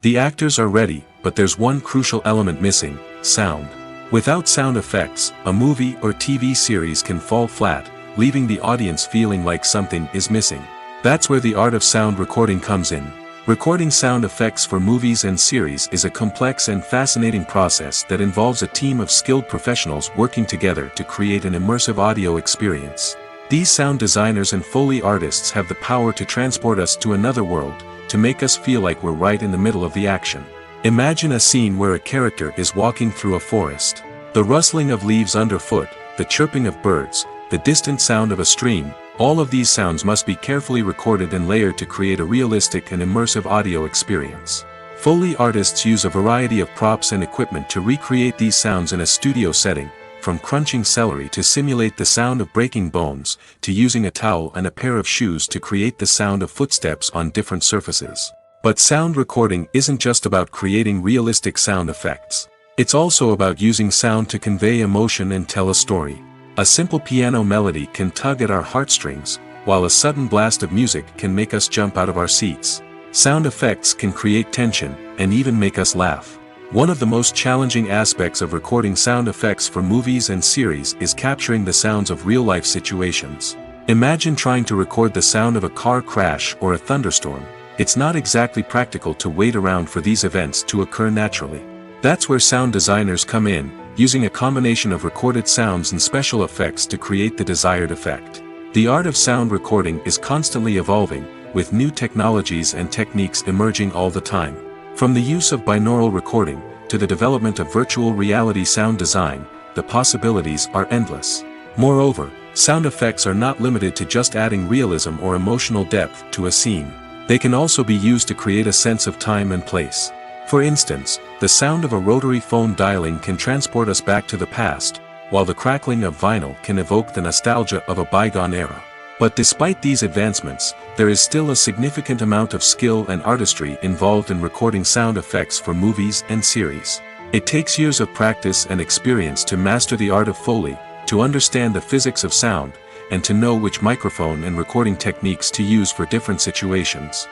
[SPEAKER 1] The actors are ready, but there's one crucial element missing: sound. Without sound effects, a movie or TV series can fall flat, leaving the audience feeling like something is missing. That's where the art of sound recording comes in. Recording sound effects for movies and series is a complex and fascinating process that involves a team of skilled professionals working together to create an immersive audio experience. These sound designers and Foley artists have the power to transport us to another world, to make us feel like we're right in the middle of the action. Imagine a scene where a character is walking through a forest. The rustling of leaves underfoot, the chirping of birds, the distant sound of a stream, all of these sounds must be carefully recorded and layered to create a realistic and immersive audio experience. Foley artists use a variety of props and equipment to recreate these sounds in a studio setting, from crunching celery to simulate the sound of breaking bones, to using a towel and a pair of shoes to create the sound of footsteps on different surfaces. But sound recording isn't just about creating realistic sound effects. It's also about using sound to convey emotion and tell a story. A simple piano melody can tug at our heartstrings, while a sudden blast of music can make us jump out of our seats. Sound effects can create tension, and even make us laugh. One of the most challenging aspects of recording sound effects for movies and series is capturing the sounds of real-life situations. Imagine trying to record the sound of a car crash or a thunderstorm. It's not exactly practical to wait around for these events to occur naturally. That's where sound designers come in, using a combination of recorded sounds and special effects to create the desired effect. The art of sound recording is constantly evolving, with new technologies and techniques emerging all the time. From the use of binaural recording, to the development of virtual reality sound design, the possibilities are endless. Moreover, sound effects are not limited to just adding realism or emotional depth to a scene. They can also be used to create a sense of time and place. For instance, the sound of a rotary phone dialing can transport us back to the past, while the crackling of vinyl can evoke the nostalgia of a bygone era. But despite these advancements, there is still a significant amount of skill and artistry involved in recording sound effects for movies and series. It takes years of practice and experience to master the art of Foley, to understand the physics of sound, and to know which microphone and recording techniques to use for different situations.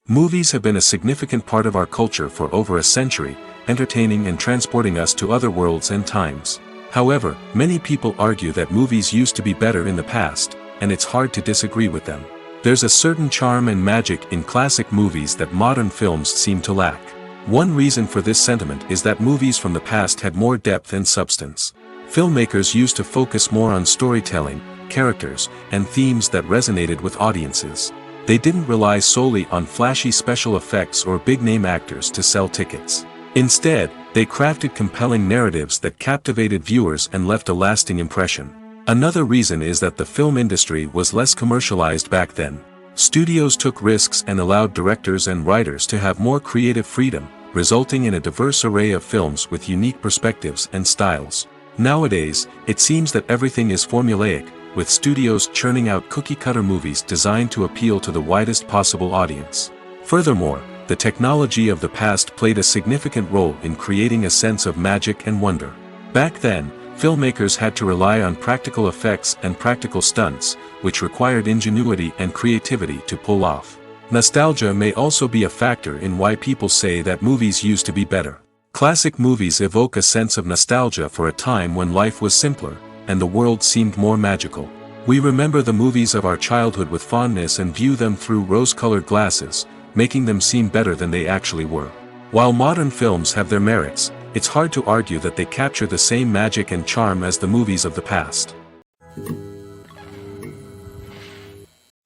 [SPEAKER 1] Movies have been a significant part of our culture for over a century, entertaining and transporting us to other worlds and times. However, many people argue that movies used to be better in the past, and it's hard to disagree with them. There's a certain charm and magic in classic movies that modern films seem to lack. One reason for this sentiment is that movies from the past had more depth and substance. Filmmakers used to focus more on storytelling, characters, and themes that resonated with audiences. They didn't rely solely on flashy special effects or big-name actors to sell tickets. Instead, they crafted compelling narratives that captivated viewers and left a lasting impression. Another reason is that the film industry was less commercialized back then. Studios took risks and allowed directors and writers to have more creative freedom, resulting in a diverse array of films with unique perspectives and styles. Nowadays, it seems that everything is formulaic, with studios churning out cookie-cutter movies designed to appeal to the widest possible audience. Furthermore, the technology of the past played a significant role in creating a sense of magic and wonder. Back then, filmmakers had to rely on practical effects and practical stunts, which required ingenuity and creativity to pull off. Nostalgia may also be a factor in why people say that movies used to be better. Classic movies evoke a sense of nostalgia for a time when life was simpler, and the world seemed more magical. We remember the movies of our childhood with fondness and view them through rose-colored glasses, making them seem better than they actually were. While modern films have their merits, it's hard to argue that they capture the same magic and charm as the movies of the past.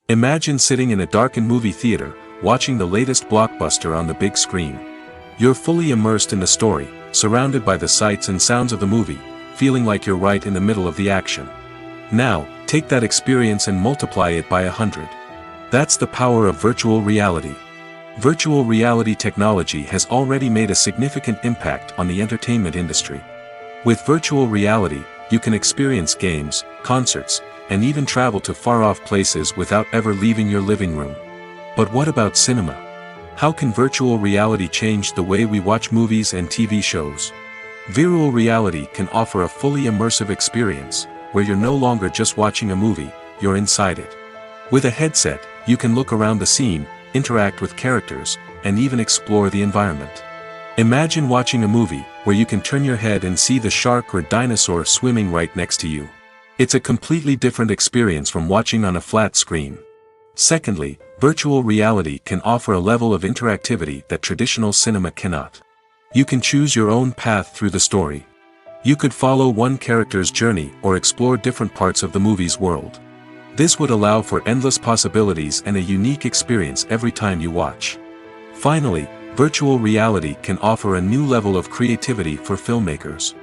[SPEAKER 1] Imagine sitting in a darkened movie theater, watching the latest blockbuster on the big screen. You're fully immersed in the story, surrounded by the sights and sounds of the movie, feeling like you're right in the middle of the action. Now, take that experience and multiply it by 100. That's the power of virtual reality. Virtual reality technology has already made a significant impact on the entertainment industry. With virtual reality, you can experience games, concerts, and even travel to far-off places without ever leaving your living room. But what about cinema? How can virtual reality change the way we watch movies and TV shows? Virtual reality can offer a fully immersive experience, where you're no longer just watching a movie, you're inside it. With a headset, you can look around the scene, interact with characters, and even explore the environment. Imagine watching a movie where you can turn your head and see the shark or dinosaur swimming right next to you. It's a completely different experience from watching on a flat screen. Secondly, virtual reality can offer a level of interactivity that traditional cinema cannot. You can choose your own path through the story. You could follow one character's journey or explore different parts of the movie's world. This would allow for endless possibilities and a unique experience every time you watch. Finally, virtual reality can offer a new level of creativity for filmmakers.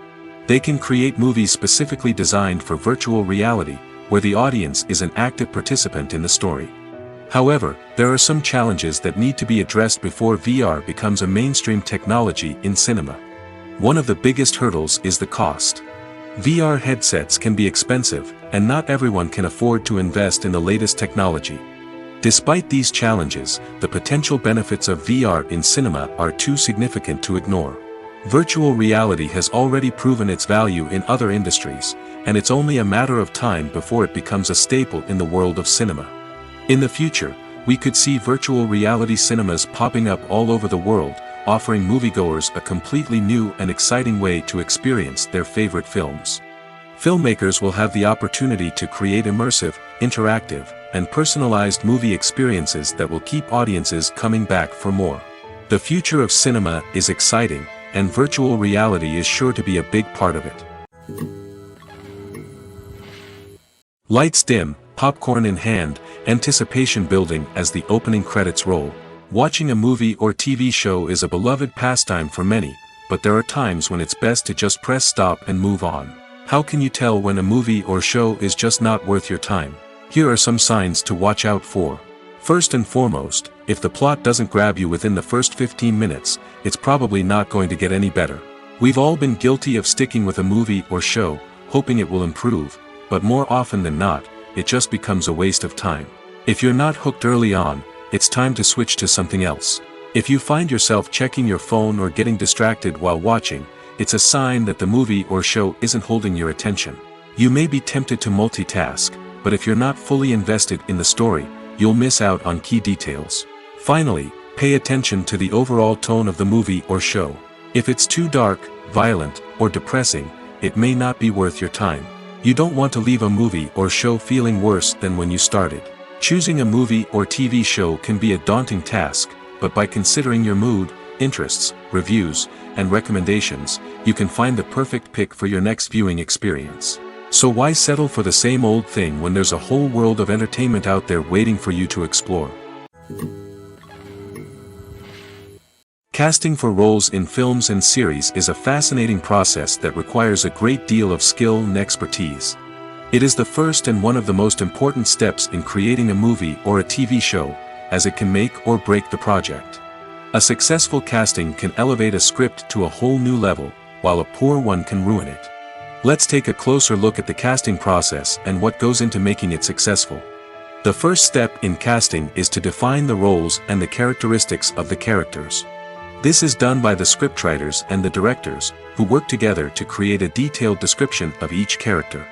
[SPEAKER 1] They can create movies specifically designed for virtual reality, where the audience is an active participant in the story. However, there are some challenges that need to be addressed before VR becomes a mainstream technology in cinema. One of the biggest hurdles is the cost. VR headsets can be expensive, and not everyone can afford to invest in the latest technology. Despite these challenges, the potential benefits of VR in cinema are too significant to ignore. Virtual reality has already proven its value in other industries, and it's only a matter of time before it becomes a staple in the world of cinema. In the future, we could see virtual reality cinemas popping up all over the world, offering moviegoers a completely new and exciting way to experience their favorite films. Filmmakers will have the opportunity to create immersive, interactive, and personalized movie experiences that will keep audiences coming back for more. The future of cinema is exciting, and virtual reality is sure to be a big part of it. Lights dim, popcorn in hand, anticipation building as the opening credits roll. Watching a movie or TV show is a beloved pastime for many, but there are times when it's best to just press stop and move on. How can you tell when a movie or show is just not worth your time? Here are some signs to watch out for. First and foremost, if the plot doesn't grab you within the first 15 minutes, it's probably not going to get any better. We've all been guilty of sticking with a movie or show, hoping it will improve, but more often than not, it just becomes a waste of time. If you're not hooked early on, it's time to switch to something else. If you find yourself checking your phone or getting distracted while watching, it's a sign that the movie or show isn't holding your attention. You may be tempted to multitask, but if you're not fully invested in the story, you'll miss out on key details. Finally, pay attention to the overall tone of the movie or show. If it's too dark, violent, or depressing, it may not be worth your time. You don't want to leave a movie or show feeling worse than when you started. Choosing a movie or TV show can be a daunting task, but by considering your mood, interests, reviews, and recommendations, you can find the perfect pick for your next viewing experience. So why settle for the same old thing when there's a whole world of entertainment out there waiting for you to explore? Casting for roles in films and series is a fascinating process that requires a great deal of skill and expertise. It is the first and one of the most important steps in creating a movie or a TV show, as it can make or break the project. A successful casting can elevate a script to a whole new level, while a poor one can ruin it. Let's take a closer look at the casting process and what goes into making it successful. The first step in casting is to define the roles and the characteristics of the characters. This is done by the scriptwriters and the directors, who work together to create a detailed description of each character.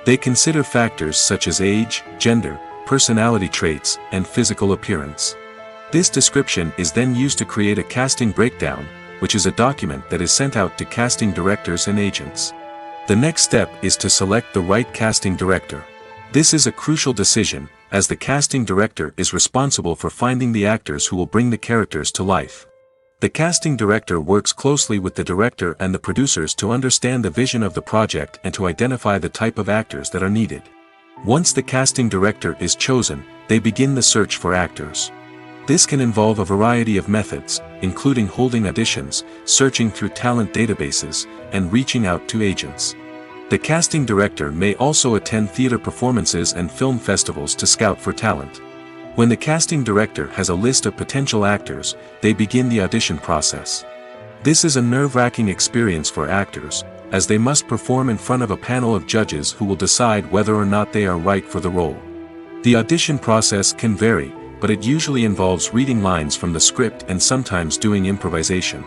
[SPEAKER 1] They consider factors such as age, gender, personality traits, and physical appearance. This description is then used to create a casting breakdown, which is a document that is sent out to casting directors and agents. The next step is to select the right casting director. This is a crucial decision, as the casting director is responsible for finding the actors who will bring the characters to life. The casting director works closely with the director and the producers to understand the vision of the project and to identify the type of actors that are needed. Once the casting director is chosen, they begin the search for actors. This can involve a variety of methods, including holding auditions, searching through talent databases, and reaching out to agents. The casting director may also attend theater performances and film festivals to scout for talent. When the casting director has a list of potential actors, they begin the audition process. This is a nerve-wracking experience for actors, as they must perform in front of a panel of judges who will decide whether or not they are right for the role. The audition process can vary, but it usually involves reading lines from the script and sometimes doing improvisation.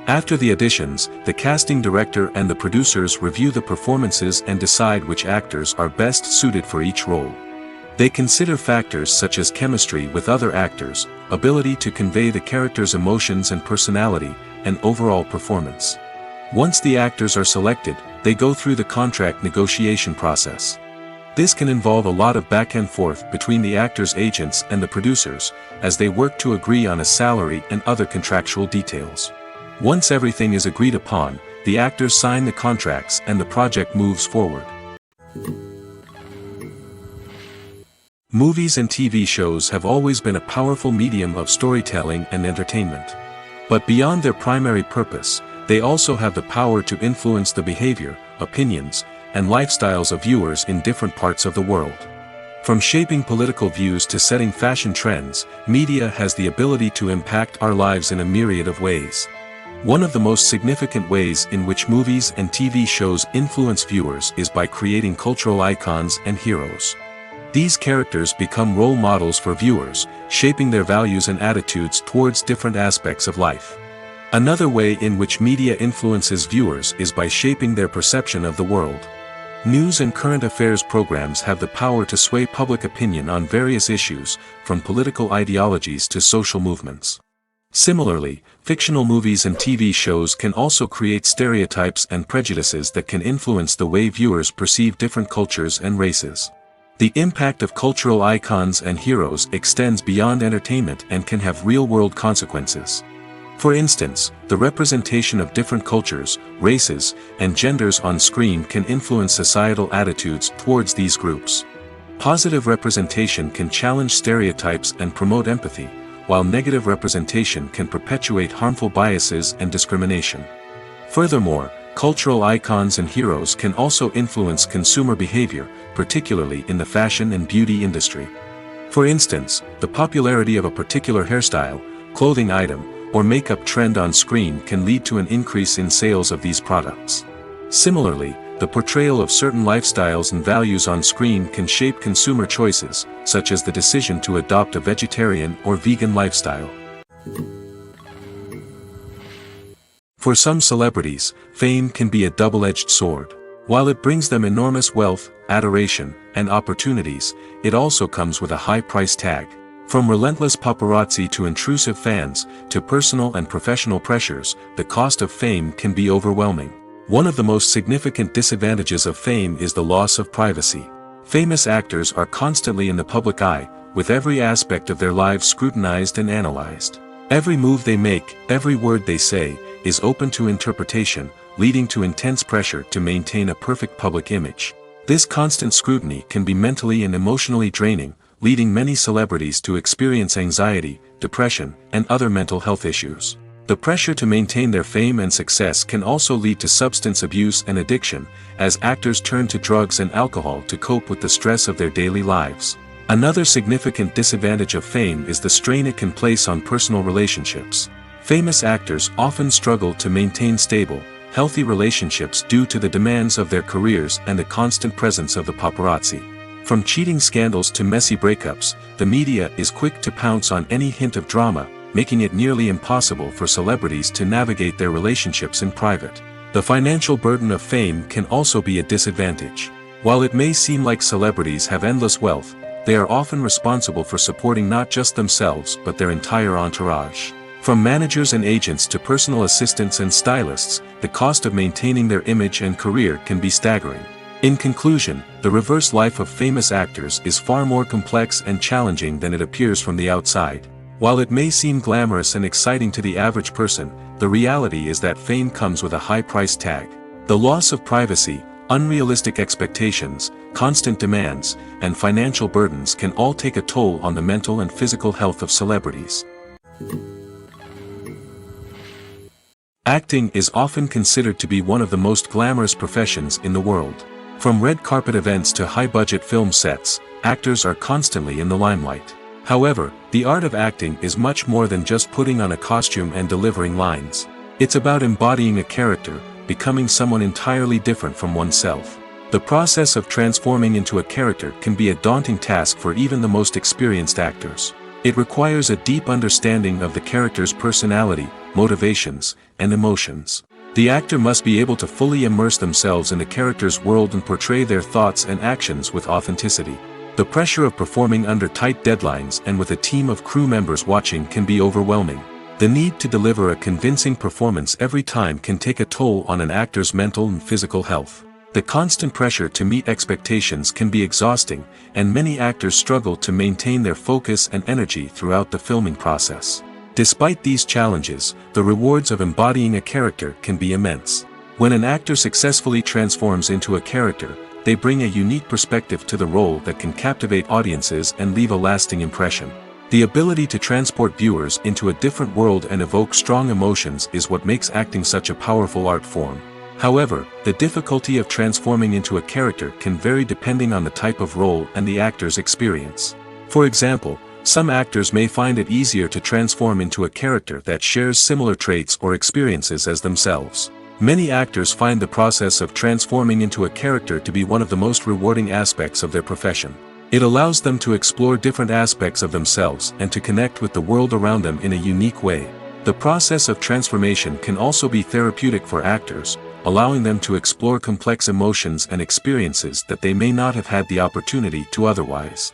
[SPEAKER 1] After the auditions, the casting director and the producers review the performances and decide which actors are best suited for each role. They consider factors such as chemistry with other actors, ability to convey the character's emotions and personality, and overall performance. Once the actors are selected, they go through the contract negotiation process. This can involve a lot of back and forth between the actors' agents and the producers, as they work to agree on a salary and other contractual details. Once everything is agreed upon, the actors sign the contracts and the project moves forward. Movies and TV shows have always been a powerful medium of storytelling and entertainment. But beyond their primary purpose, they also have the power to influence the behavior, opinions, and lifestyles of viewers in different parts of the world. From shaping political views to setting fashion trends, media has the ability to impact our lives in a myriad of ways. One of the most significant ways in which movies and TV shows influence viewers is by creating cultural icons and heroes. These characters become role models for viewers, shaping their values and attitudes towards different aspects of life. Another way in which media influences viewers is by shaping their perception of the world. News and current affairs programs have the power to sway public opinion on various issues, from political ideologies to social movements. Similarly, fictional movies and TV shows can also create stereotypes and prejudices that can influence the way viewers perceive different cultures and races. The impact of cultural icons and heroes extends beyond entertainment and can have real-world consequences. For instance, the representation of different cultures, races, and genders on screen can influence societal attitudes towards these groups. Positive representation can challenge stereotypes and promote empathy, while negative representation can perpetuate harmful biases and discrimination. Furthermore, cultural icons and heroes can also influence consumer behavior, particularly in the fashion and beauty industry. For instance, the popularity of a particular hairstyle, clothing item, or makeup trend on screen can lead to an increase in sales of these products. Similarly, the portrayal of certain lifestyles and values on screen can shape consumer choices, such as the decision to adopt a vegetarian or vegan lifestyle. For some celebrities, fame can be a double-edged sword. While it brings them enormous wealth, adoration, and opportunities, it also comes with a high price tag. From relentless paparazzi to intrusive fans, to personal and professional pressures, the cost of fame can be overwhelming. One of the most significant disadvantages of fame is the loss of privacy. Famous actors are constantly in the public eye, with every aspect of their lives scrutinized and analyzed. Every move they make, every word they say, is open to interpretation, leading to intense pressure to maintain a perfect public image. This constant scrutiny can be mentally and emotionally draining, leading many celebrities to experience anxiety, depression, and other mental health issues. The pressure to maintain their fame and success can also lead to substance abuse and addiction, as actors turn to drugs and alcohol to cope with the stress of their daily lives. Another significant disadvantage of fame is the strain it can place on personal relationships. Famous actors often struggle to maintain stable, healthy relationships due to the demands of their careers and the constant presence of the paparazzi. From cheating scandals to messy breakups, the media is quick to pounce on any hint of drama, making it nearly impossible for celebrities to navigate their relationships in private. The financial burden of fame can also be a disadvantage. While it may seem like celebrities have endless wealth, they are often responsible for supporting not just themselves but their entire entourage. From managers and agents to personal assistants and stylists, the cost of maintaining their image and career can be staggering. In conclusion, the reverse life of famous actors is far more complex and challenging than it appears from the outside. While it may seem glamorous and exciting to the average person, the reality is that fame comes with a high price tag. The loss of privacy, unrealistic expectations, constant demands, and financial burdens can all take a toll on the mental and physical health of celebrities. Acting is often considered to be one of the most glamorous professions in the world. From red carpet events to high-budget film sets, actors are constantly in the limelight. However, the art of acting is much more than just putting on a costume and delivering lines. It's about embodying a character, becoming someone entirely different from oneself. The process of transforming into a character can be a daunting task for even the most experienced actors. It requires a deep understanding of the character's personality, motivations, and emotions. The actor must be able to fully immerse themselves in the character's world and portray their thoughts and actions with authenticity. The pressure of performing under tight deadlines and with a team of crew members watching can be overwhelming. The need to deliver a convincing performance every time can take a toll on an actor's mental and physical health. The constant pressure to meet expectations can be exhausting, and many actors struggle to maintain their focus and energy throughout the filming process. Despite these challenges, the rewards of embodying a character can be immense. When an actor successfully transforms into a character, they bring a unique perspective to the role that can captivate audiences and leave a lasting impression. The ability to transport viewers into a different world and evoke strong emotions is what makes acting such a powerful art form. However, the difficulty of transforming into a character can vary depending on the type of role and the actor's experience. For example, some actors may find it easier to transform into a character that shares similar traits or experiences as themselves. Many actors find the process of transforming into a character to be one of the most rewarding aspects of their profession. It allows them to explore different aspects of themselves and to connect with the world around them in a unique way. The process of transformation can also be therapeutic for actors, allowing them to explore complex emotions and experiences that they may not have had the opportunity to otherwise.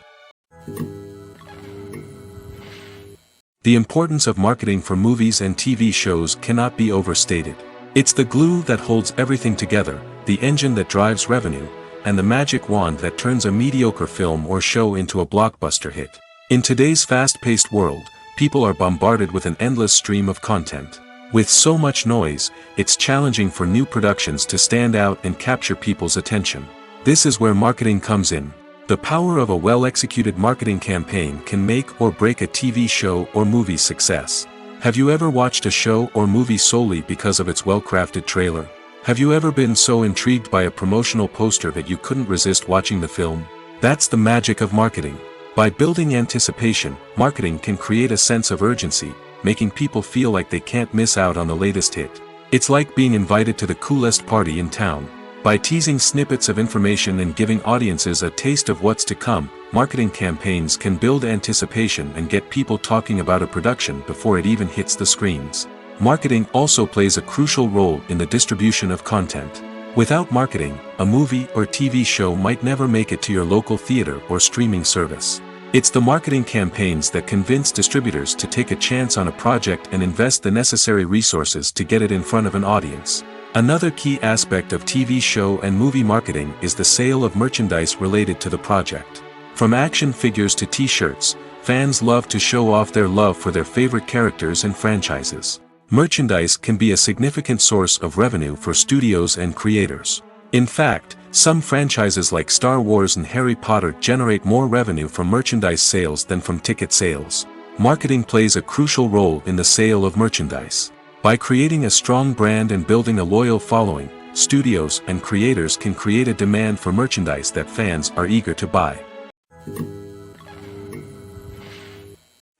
[SPEAKER 1] The importance of marketing for movies and TV shows cannot be overstated. It's the glue that holds everything together, the engine that drives revenue, and the magic wand that turns a mediocre film or show into a blockbuster hit. In today's fast-paced world, people are bombarded with an endless stream of content. With so much noise, it's challenging for new productions to stand out and capture people's attention. This is where marketing comes in. The power of a well-executed marketing campaign can make or break a TV show or movie's success. Have you ever watched a show or movie solely because of its well-crafted trailer? Have you ever been so intrigued by a promotional poster that you couldn't resist watching the film? That's the magic of marketing. By building anticipation, marketing can create a sense of urgency, making people feel like they can't miss out on the latest hit. It's like being invited to the coolest party in town. By teasing snippets of information and giving audiences a taste of what's to come, marketing campaigns can build anticipation and get people talking about a production before it even hits the screens. Marketing also plays a crucial role in the distribution of content. Without marketing, a movie or TV show might never make it to your local theater or streaming service. It's the marketing campaigns that convince distributors to take a chance on a project and invest the necessary resources to get it in front of an audience. Another key aspect of TV show and movie marketing is the sale of merchandise related to the project. From action figures to t-shirts, fans love to show off their love for their favorite characters and franchises. Merchandise can be a significant source of revenue for studios and creators. In fact, some franchises like Star Wars and Harry Potter generate more revenue from merchandise sales than from ticket sales. Marketing plays a crucial role in the sale of merchandise. By creating a strong brand and building a loyal following, studios and creators can create a demand for merchandise that fans are eager to buy.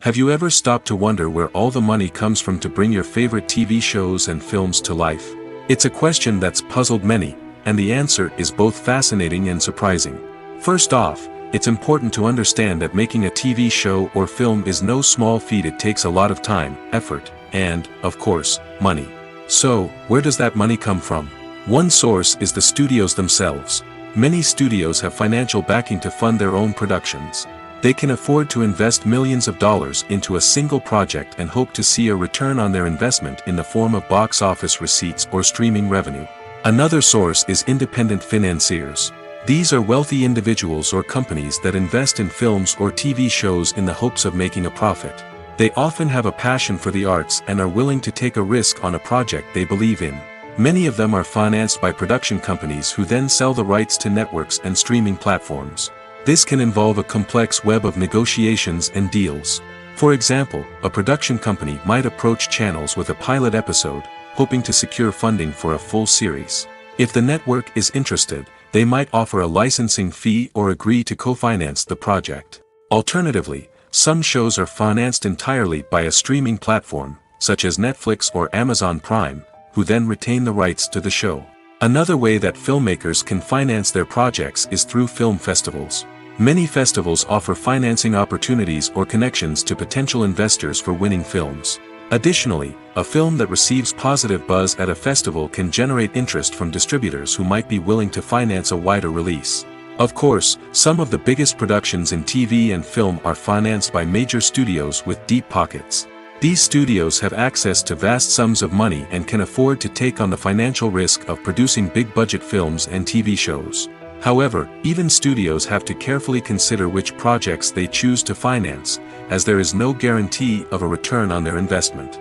[SPEAKER 1] Have you ever stopped to wonder where all the money comes from to bring your favorite TV shows and films to life? It's a question that's puzzled many, and the answer is both fascinating and surprising. First off, it's important to understand that making a TV show or film is no small feat. It takes a lot of time, effort, and, of course, money. So, where does that money come from? One source is the studios themselves. Many studios have financial backing to fund their own productions. They can afford to invest millions of dollars into a single project and hope to see a return on their investment in the form of box office receipts or streaming revenue. Another source is independent financiers. These are wealthy individuals or companies that invest in films or TV shows in the hopes of making a profit. They often have a passion for the arts and are willing to take a risk on a project they believe in. Many of them are financed by production companies who then sell the rights to networks and streaming platforms. This can involve a complex web of negotiations and deals. For example, a production company might approach channels with a pilot episode, hoping to secure funding for a full series. If the network is interested, they might offer a licensing fee or agree to co-finance the project. Alternatively, some shows are financed entirely by a streaming platform, such as Netflix or Amazon Prime, who then retain the rights to the show. Another way that filmmakers can finance their projects is through film festivals. Many festivals offer financing opportunities or connections to potential investors for winning films. Additionally, a film that receives positive buzz at a festival can generate interest from distributors who might be willing to finance a wider release. Of course, some of the biggest productions in TV and film are financed by major studios with deep pockets. These studios have access to vast sums of money and can afford to take on the financial risk of producing big-budget films and TV shows. However, even studios have to carefully consider which projects they choose to finance, as there is no guarantee of a return on their investment.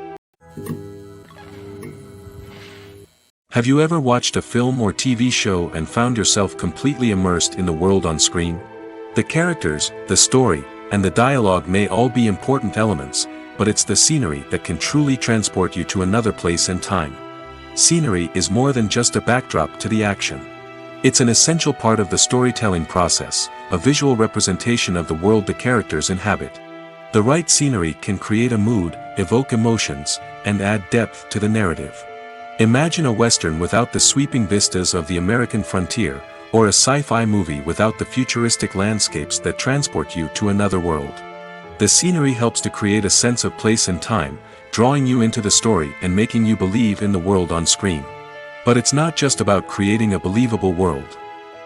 [SPEAKER 1] Have you ever watched a film or TV show and found yourself completely immersed in the world on screen? The characters, the story, and the dialogue may all be important elements, but it's the scenery that can truly transport you to another place and time. Scenery is more than just a backdrop to the action. It's an essential part of the storytelling process, a visual representation of the world the characters inhabit. The right scenery can create a mood, evoke emotions, and add depth to the narrative. Imagine a Western without the sweeping vistas of the American frontier, or a sci-fi movie without the futuristic landscapes that transport you to another world. The scenery helps to create a sense of place and time, drawing you into the story and making you believe in the world on screen. But it's not just about creating a believable world.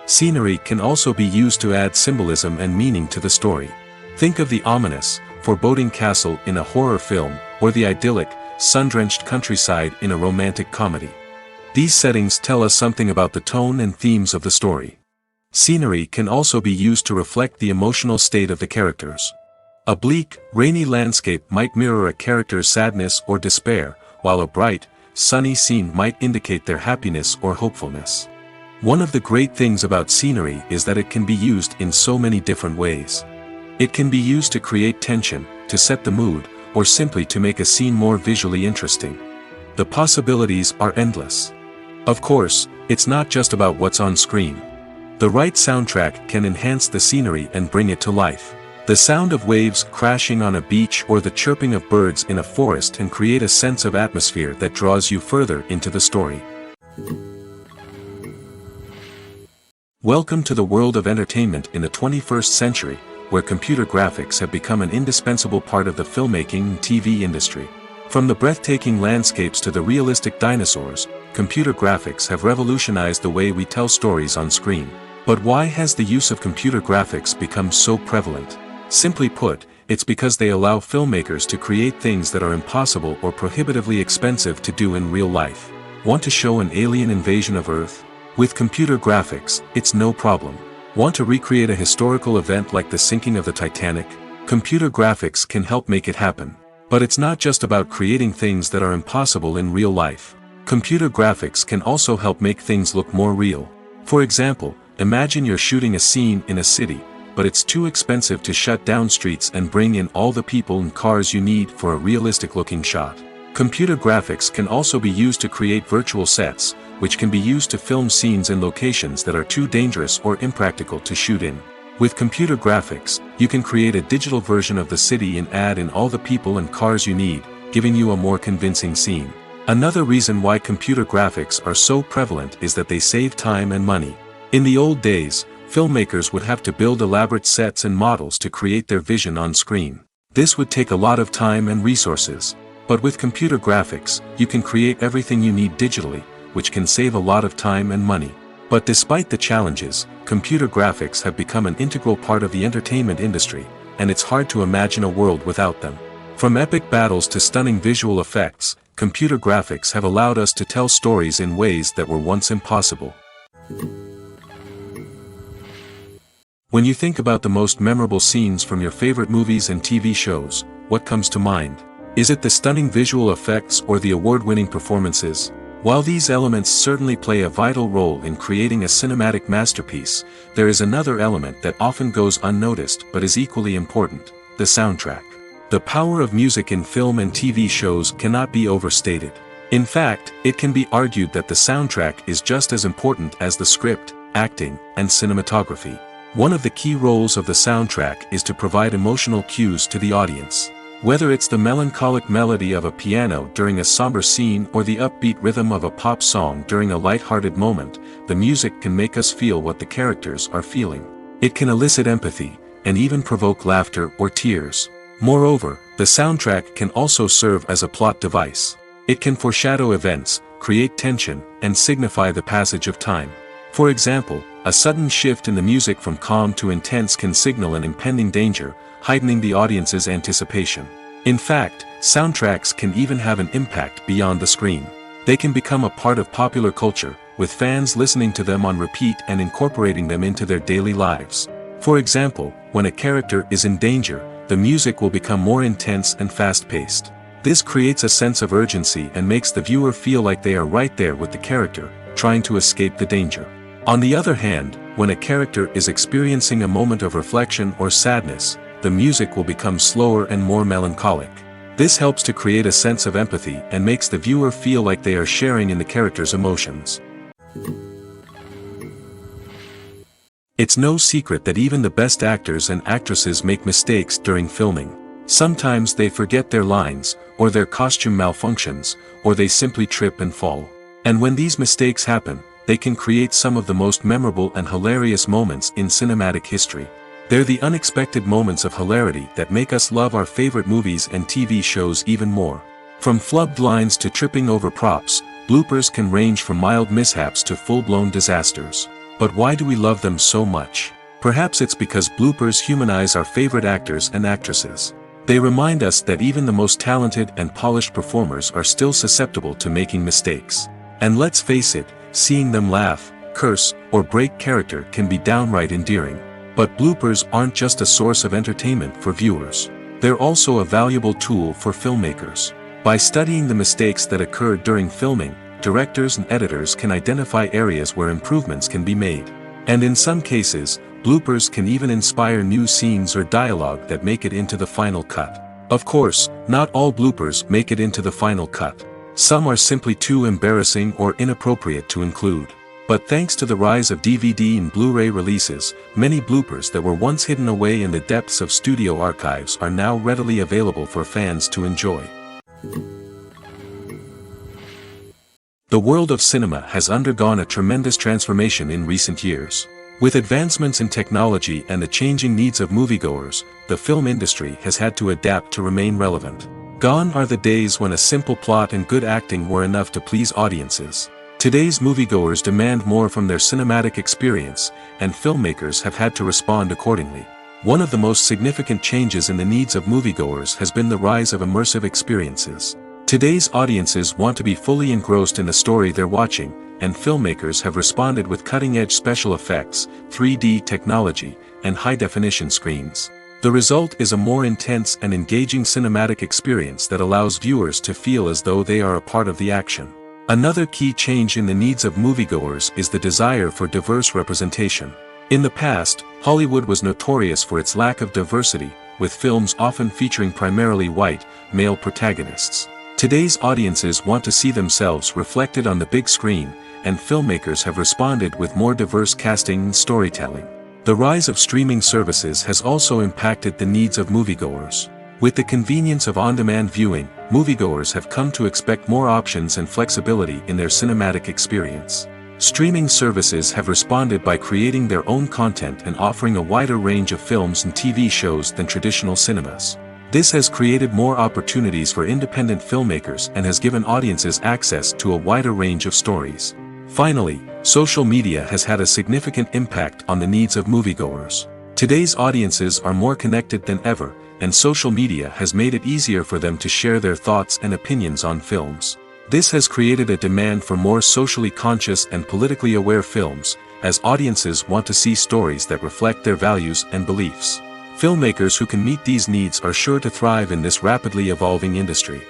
[SPEAKER 1] Scenery can also be used to add symbolism and meaning to the story. Think of the ominous, foreboding castle in a horror film, or the idyllic, sun-drenched countryside in a romantic comedy. These settings tell us something about the tone and themes of the story. Scenery can also be used to reflect the emotional state of the characters. A bleak, rainy landscape might mirror a character's sadness or despair, while a bright, sunny scene might indicate their happiness or hopefulness. One of the great things about scenery is that it can be used in so many different ways. It can be used to create tension, to set the mood, or simply to make a scene more visually interesting. The possibilities are endless. Of course, it's not just about what's on screen. The right soundtrack can enhance the scenery and bring it to life. The sound of waves crashing on a beach or the chirping of birds in a forest can create a sense of atmosphere that draws you further into the story. Welcome to the world of entertainment in the 21st century, where computer graphics have become an indispensable part of the filmmaking and TV industry. From the breathtaking landscapes to the realistic dinosaurs, computer graphics have revolutionized the way we tell stories on screen. But why has the use of computer graphics become so prevalent? Simply put, it's because they allow filmmakers to create things that are impossible or prohibitively expensive to do in real life. Want to show an alien invasion of Earth? With computer graphics, it's no problem. Want to recreate a historical event like the sinking of the Titanic? Computer graphics can help make it happen. But it's not just about creating things that are impossible in real life. Computer graphics can also help make things look more real. For example, imagine you're shooting a scene in a city, but it's too expensive to shut down streets and bring in all the people and cars you need for a realistic-looking shot. Computer graphics can also be used to create virtual sets, which can be used to film scenes in locations that are too dangerous or impractical to shoot in. With computer graphics, you can create a digital version of the city and add in all the people and cars you need, giving you a more convincing scene. Another reason why computer graphics are so prevalent is that they save time and money. In the old days, filmmakers would have to build elaborate sets and models to create their vision on screen. This would take a lot of time and resources. But with computer graphics, you can create everything you need digitally, which can save a lot of time and money. But despite the challenges, computer graphics have become an integral part of the entertainment industry, and it's hard to imagine a world without them. From epic battles to stunning visual effects, computer graphics have allowed us to tell stories in ways that were once impossible. When you think about the most memorable scenes from your favorite movies and TV shows, what comes to mind? Is it the stunning visual effects or the award-winning performances? While these elements certainly play a vital role in creating a cinematic masterpiece, there is another element that often goes unnoticed but is equally important: the soundtrack. The power of music in film and TV shows cannot be overstated. In fact, it can be argued that the soundtrack is just as important as the script, acting, and cinematography. One of the key roles of the soundtrack is to provide emotional cues to the audience. Whether it's the melancholic melody of a piano during a somber scene or the upbeat rhythm of a pop song during a light-hearted moment, the music can make us feel what the characters are feeling. It can elicit empathy, and even provoke laughter or tears. Moreover, the soundtrack can also serve as a plot device. It can foreshadow events, create tension, and signify the passage of time. For example, a sudden shift in the music from calm to intense can signal an impending danger, heightening the audience's anticipation. In fact, soundtracks can even have an impact beyond the screen. They can become a part of popular culture, with fans listening to them on repeat and incorporating them into their daily lives. For example, when a character is in danger, the music will become more intense and fast-paced. This creates a sense of urgency and makes the viewer feel like they are right there with the character, trying to escape the danger. On the other hand, when a character is experiencing a moment of reflection or sadness, the music will become slower and more melancholic. This helps to create a sense of empathy and makes the viewer feel like they are sharing in the character's emotions. It's no secret that even the best actors and actresses make mistakes during filming. Sometimes they forget their lines, or their costume malfunctions, or they simply trip and fall. And when these mistakes happen, they can create some of the most memorable and hilarious moments in cinematic history. They're the unexpected moments of hilarity that make us love our favorite movies and TV shows even more. From flubbed lines to tripping over props, bloopers can range from mild mishaps to full-blown disasters. But why do we love them so much? Perhaps it's because bloopers humanize our favorite actors and actresses. They remind us that even the most talented and polished performers are still susceptible to making mistakes. And let's face it, seeing them laugh, curse, or break character can be downright endearing. But bloopers aren't just a source of entertainment for viewers. They're also a valuable tool for filmmakers. By studying the mistakes that occurred during filming, directors and editors can identify areas where improvements can be made. And in some cases, bloopers can even inspire new scenes or dialogue that make it into the final cut. Of course, not all bloopers make it into the final cut. Some are simply too embarrassing or inappropriate to include. But thanks to the rise of DVD and Blu-ray releases, many bloopers that were once hidden away in the depths of studio archives are now readily available for fans to enjoy. The world of cinema has undergone a tremendous transformation in recent years. With advancements in technology and the changing needs of moviegoers, the film industry has had to adapt to remain relevant. Gone are the days when a simple plot and good acting were enough to please audiences. Today's moviegoers demand more from their cinematic experience, and filmmakers have had to respond accordingly. One of the most significant changes in the needs of moviegoers has been the rise of immersive experiences. Today's audiences want to be fully engrossed in the story they're watching, and filmmakers have responded with cutting-edge special effects, 3D technology, and high-definition screens. The result is a more intense and engaging cinematic experience that allows viewers to feel as though they are a part of the action. Another key change in the needs of moviegoers is the desire for diverse representation. In the past, Hollywood was notorious for its lack of diversity, with films often featuring primarily white, male protagonists. Today's audiences want to see themselves reflected on the big screen, and filmmakers have responded with more diverse casting and storytelling. The rise of streaming services has also impacted the needs of moviegoers. With the convenience of on-demand viewing, moviegoers have come to expect more options and flexibility in their cinematic experience. Streaming services have responded by creating their own content and offering a wider range of films and TV shows than traditional cinemas. This has created more opportunities for independent filmmakers and has given audiences access to a wider range of stories. Finally, social media has had a significant impact on the needs of moviegoers. Today's audiences are more connected than ever, and social media has made it easier for them to share their thoughts and opinions on films. This has created a demand for more socially conscious and politically aware films, as audiences want to see stories that reflect their values and beliefs. Filmmakers who can meet these needs are sure to thrive in this rapidly evolving industry.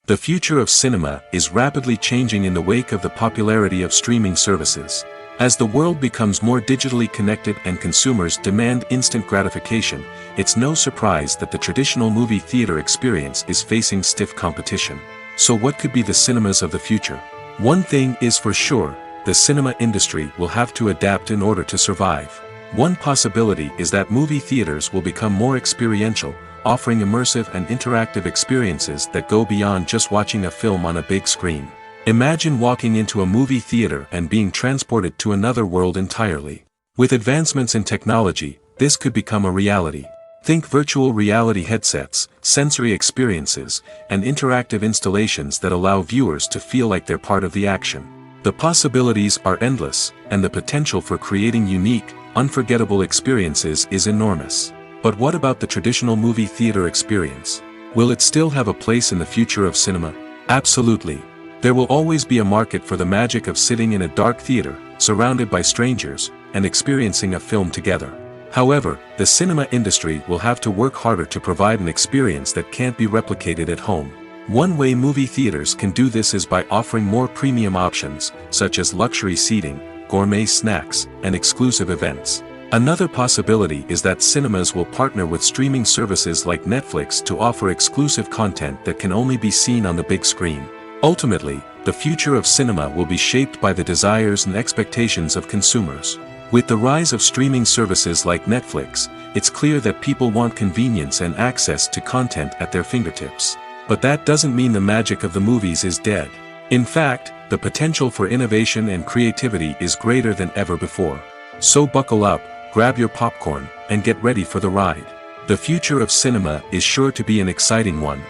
[SPEAKER 1] The future of cinema is rapidly changing in the wake of the popularity of streaming services. As the world becomes more digitally connected and consumers demand instant gratification, it's no surprise that the traditional movie theater experience is facing stiff competition. So what could be the cinemas of the future? One thing is for sure, the cinema industry will have to adapt in order to survive. One possibility is that movie theaters will become more experiential, offering immersive and interactive experiences that go beyond just watching a film on a big screen. Imagine walking into a movie theater and being transported to another world entirely. With advancements in technology, this could become a reality. Think virtual reality headsets, sensory experiences, and interactive installations that allow viewers to feel like they're part of the action. The possibilities are endless, and the potential for creating unique, unforgettable experiences is enormous. But what about the traditional movie theater experience? Will it still have a place in the future of cinema? Absolutely. There will always be a market for the magic of sitting in a dark theater, surrounded by strangers, and experiencing a film together. However, the cinema industry will have to work harder to provide an experience that can't be replicated at home. One way movie theaters can do this is by offering more premium options, such as luxury seating, gourmet snacks, and exclusive events. Another possibility is that cinemas will partner with streaming services like Netflix to offer exclusive content that can only be seen on the big screen. Ultimately, the future of cinema will be shaped by the desires and expectations of consumers. With the rise of streaming services like Netflix, it's clear that people want convenience and access to content at their fingertips. But that doesn't mean the magic of the movies is dead. In fact, the potential for innovation and creativity is greater than ever before. So buckle up, grab your popcorn, and get ready for the ride. The future of cinema is sure to be an exciting one.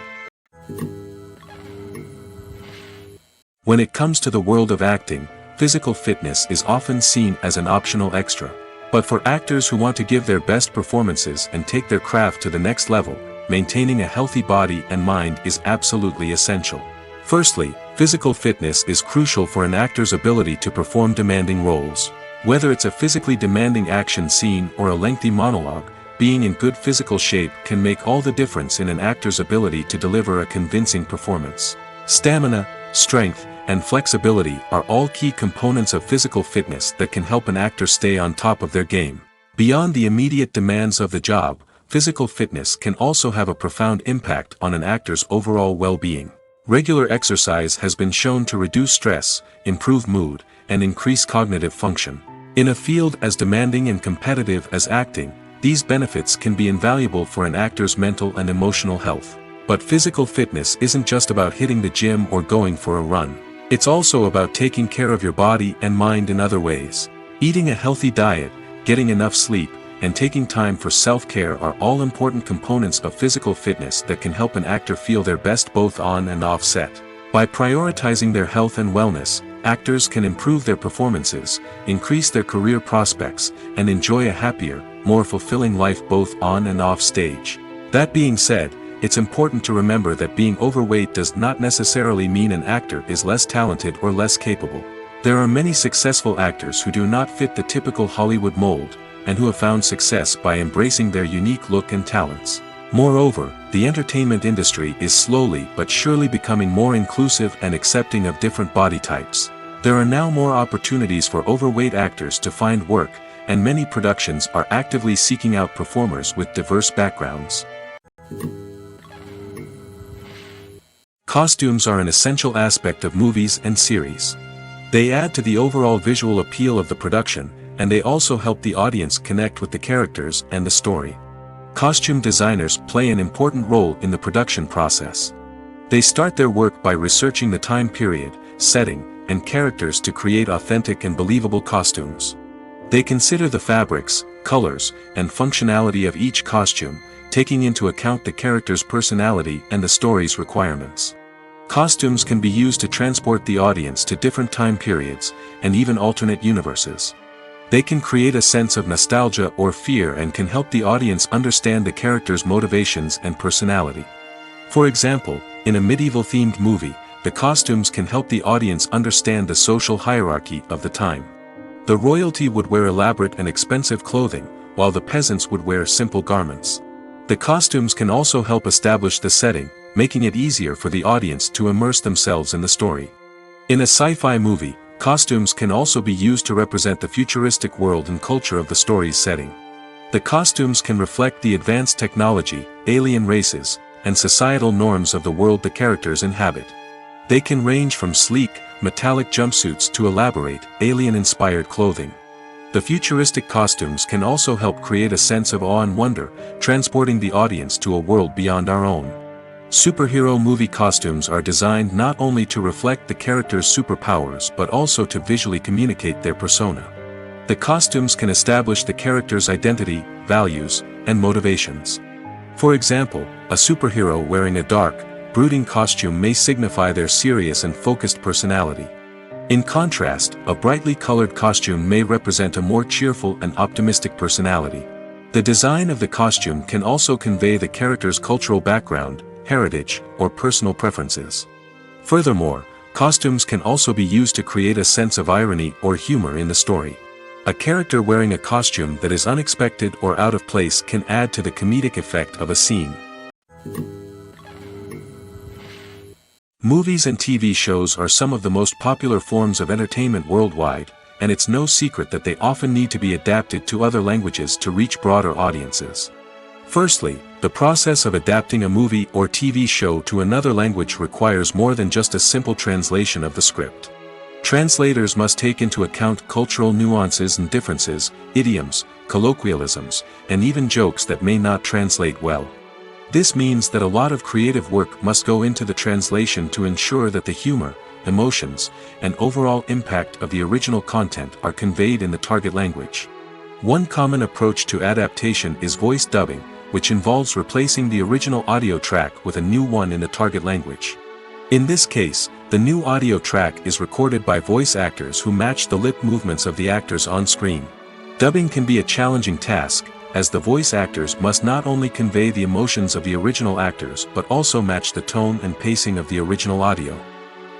[SPEAKER 1] When it comes to the world of acting, physical fitness is often seen as an optional extra. But for actors who want to give their best performances and take their craft to the next level, maintaining a healthy body and mind is absolutely essential. Firstly, physical fitness is crucial for an actor's ability to perform demanding roles. Whether it's a physically demanding action scene or a lengthy monologue, being in good physical shape can make all the difference in an actor's ability to deliver a convincing performance. Stamina, strength, and flexibility are all key components of physical fitness that can help an actor stay on top of their game. Beyond the immediate demands of the job, physical fitness can also have a profound impact on an actor's overall well-being. Regular exercise has been shown to reduce stress, improve mood, and increase cognitive function. In a field as demanding and competitive as acting, these benefits can be invaluable for an actor's mental and emotional health. But physical fitness isn't just about hitting the gym or going for a run. It's also about taking care of your body and mind in other ways. Eating a healthy diet, getting enough sleep, and taking time for self-care are all important components of physical fitness that can help an actor feel their best both on and off set. By prioritizing their health and wellness, actors can improve their performances, increase their career prospects, and enjoy a happier, more fulfilling life both on and off stage. That being said, it's important to remember that being overweight does not necessarily mean an actor is less talented or less capable. There are many successful actors who do not fit the typical Hollywood mold, and who have found success by embracing their unique look and talents. Moreover, the entertainment industry is slowly but surely becoming more inclusive and accepting of different body types. There are now more opportunities for overweight actors to find work, and many productions are actively seeking out performers with diverse backgrounds. Costumes are an essential aspect of movies and series. They add to the overall visual appeal of the production, and they also help the audience connect with the characters and the story. Costume designers play an important role in the production process. They start their work by researching the time period, setting, and characters to create authentic and believable costumes. They consider the fabrics, colors, and functionality of each costume, taking into account the character's personality and the story's requirements. Costumes can be used to transport the audience to different time periods, and even alternate universes. They can create a sense of nostalgia or fear and can help the audience understand the character's motivations and personality. For example, in a medieval-themed movie, the costumes can help the audience understand the social hierarchy of the time. The royalty would wear elaborate and expensive clothing, while the peasants would wear simple garments. The costumes can also help establish the setting, making it easier for the audience to immerse themselves in the story. In a sci-fi movie, costumes can also be used to represent the futuristic world and culture of the story's setting. The costumes can reflect the advanced technology, alien races, and societal norms of the world the characters inhabit. They can range from sleek, metallic jumpsuits to elaborate, alien-inspired clothing. The futuristic costumes can also help create a sense of awe and wonder, transporting the audience to a world beyond our own. Superhero movie costumes are designed not only to reflect the character's superpowers but also to visually communicate their persona. The costumes can establish the character's identity, values, and motivations. For example, a superhero wearing a dark, brooding costume may signify their serious and focused personality. In contrast, a brightly colored costume may represent a more cheerful and optimistic personality. The design of the costume can also convey the character's cultural background, heritage, or personal preferences. Furthermore, costumes can also be used to create a sense of irony or humor in the story. A character wearing a costume that is unexpected or out of place can add to the comedic effect of a scene. Movies and TV shows are some of the most popular forms of entertainment worldwide, and it's no secret that they often need to be adapted to other languages to reach broader audiences. Firstly, the process of adapting a movie or TV show to another language requires more than just a simple translation of the script. Translators must take into account cultural nuances and differences, idioms, colloquialisms, and even jokes that may not translate well. This means that a lot of creative work must go into the translation to ensure that the humor, emotions, and overall impact of the original content are conveyed in the target language. One common approach to adaptation is voice dubbing, which involves replacing the original audio track with a new one in the target language. In this case, the new audio track is recorded by voice actors who match the lip movements of the actors on screen. Dubbing can be a challenging task, as the voice actors must not only convey the emotions of the original actors but also match the tone and pacing of the original audio.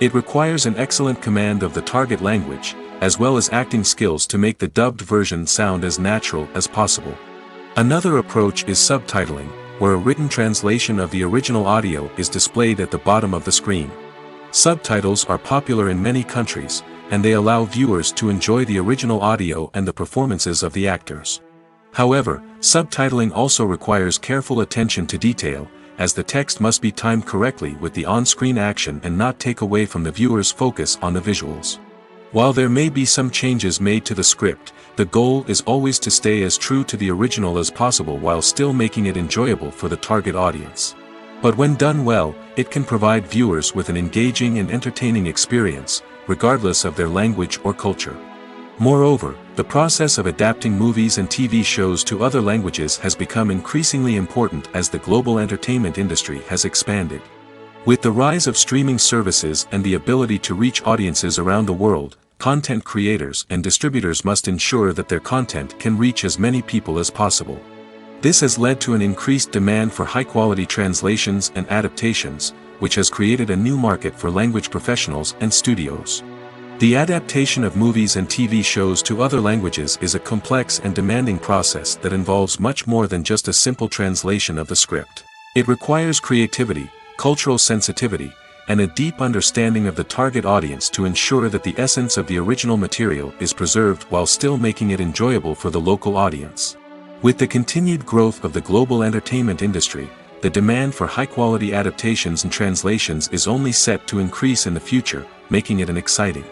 [SPEAKER 1] It requires an excellent command of the target language, as well as acting skills to make the dubbed version sound as natural as possible. Another approach is subtitling, where a written translation of the original audio is displayed at the bottom of the screen. Subtitles are popular in many countries, and they allow viewers to enjoy the original audio and the performances of the actors. However, subtitling also requires careful attention to detail, as the text must be timed correctly with the on-screen action and not take away from the viewer's focus on the visuals. While there may be some changes made to the script, the goal is always to stay as true to the original as possible while still making it enjoyable for the target audience. But when done well, it can provide viewers with an engaging and entertaining experience, regardless of their language or culture. Moreover, the process of adapting movies and TV shows to other languages has become increasingly important as the global entertainment industry has expanded. With the rise of streaming services and the ability to reach audiences around the world, content creators and distributors must ensure that their content can reach as many people as possible. This has led to an increased demand for high-quality translations and adaptations, which has created a new market for language professionals and studios. The adaptation of movies and TV shows to other languages is a complex and demanding process that involves much more than just a simple translation of the script. It requires creativity, cultural sensitivity, and a deep understanding of the target audience to ensure that the essence of the original material is preserved while still making it enjoyable for the local audience. With the continued growth of the global entertainment industry, the demand for high-quality adaptations and translations is only set to increase in the future, making it an exciting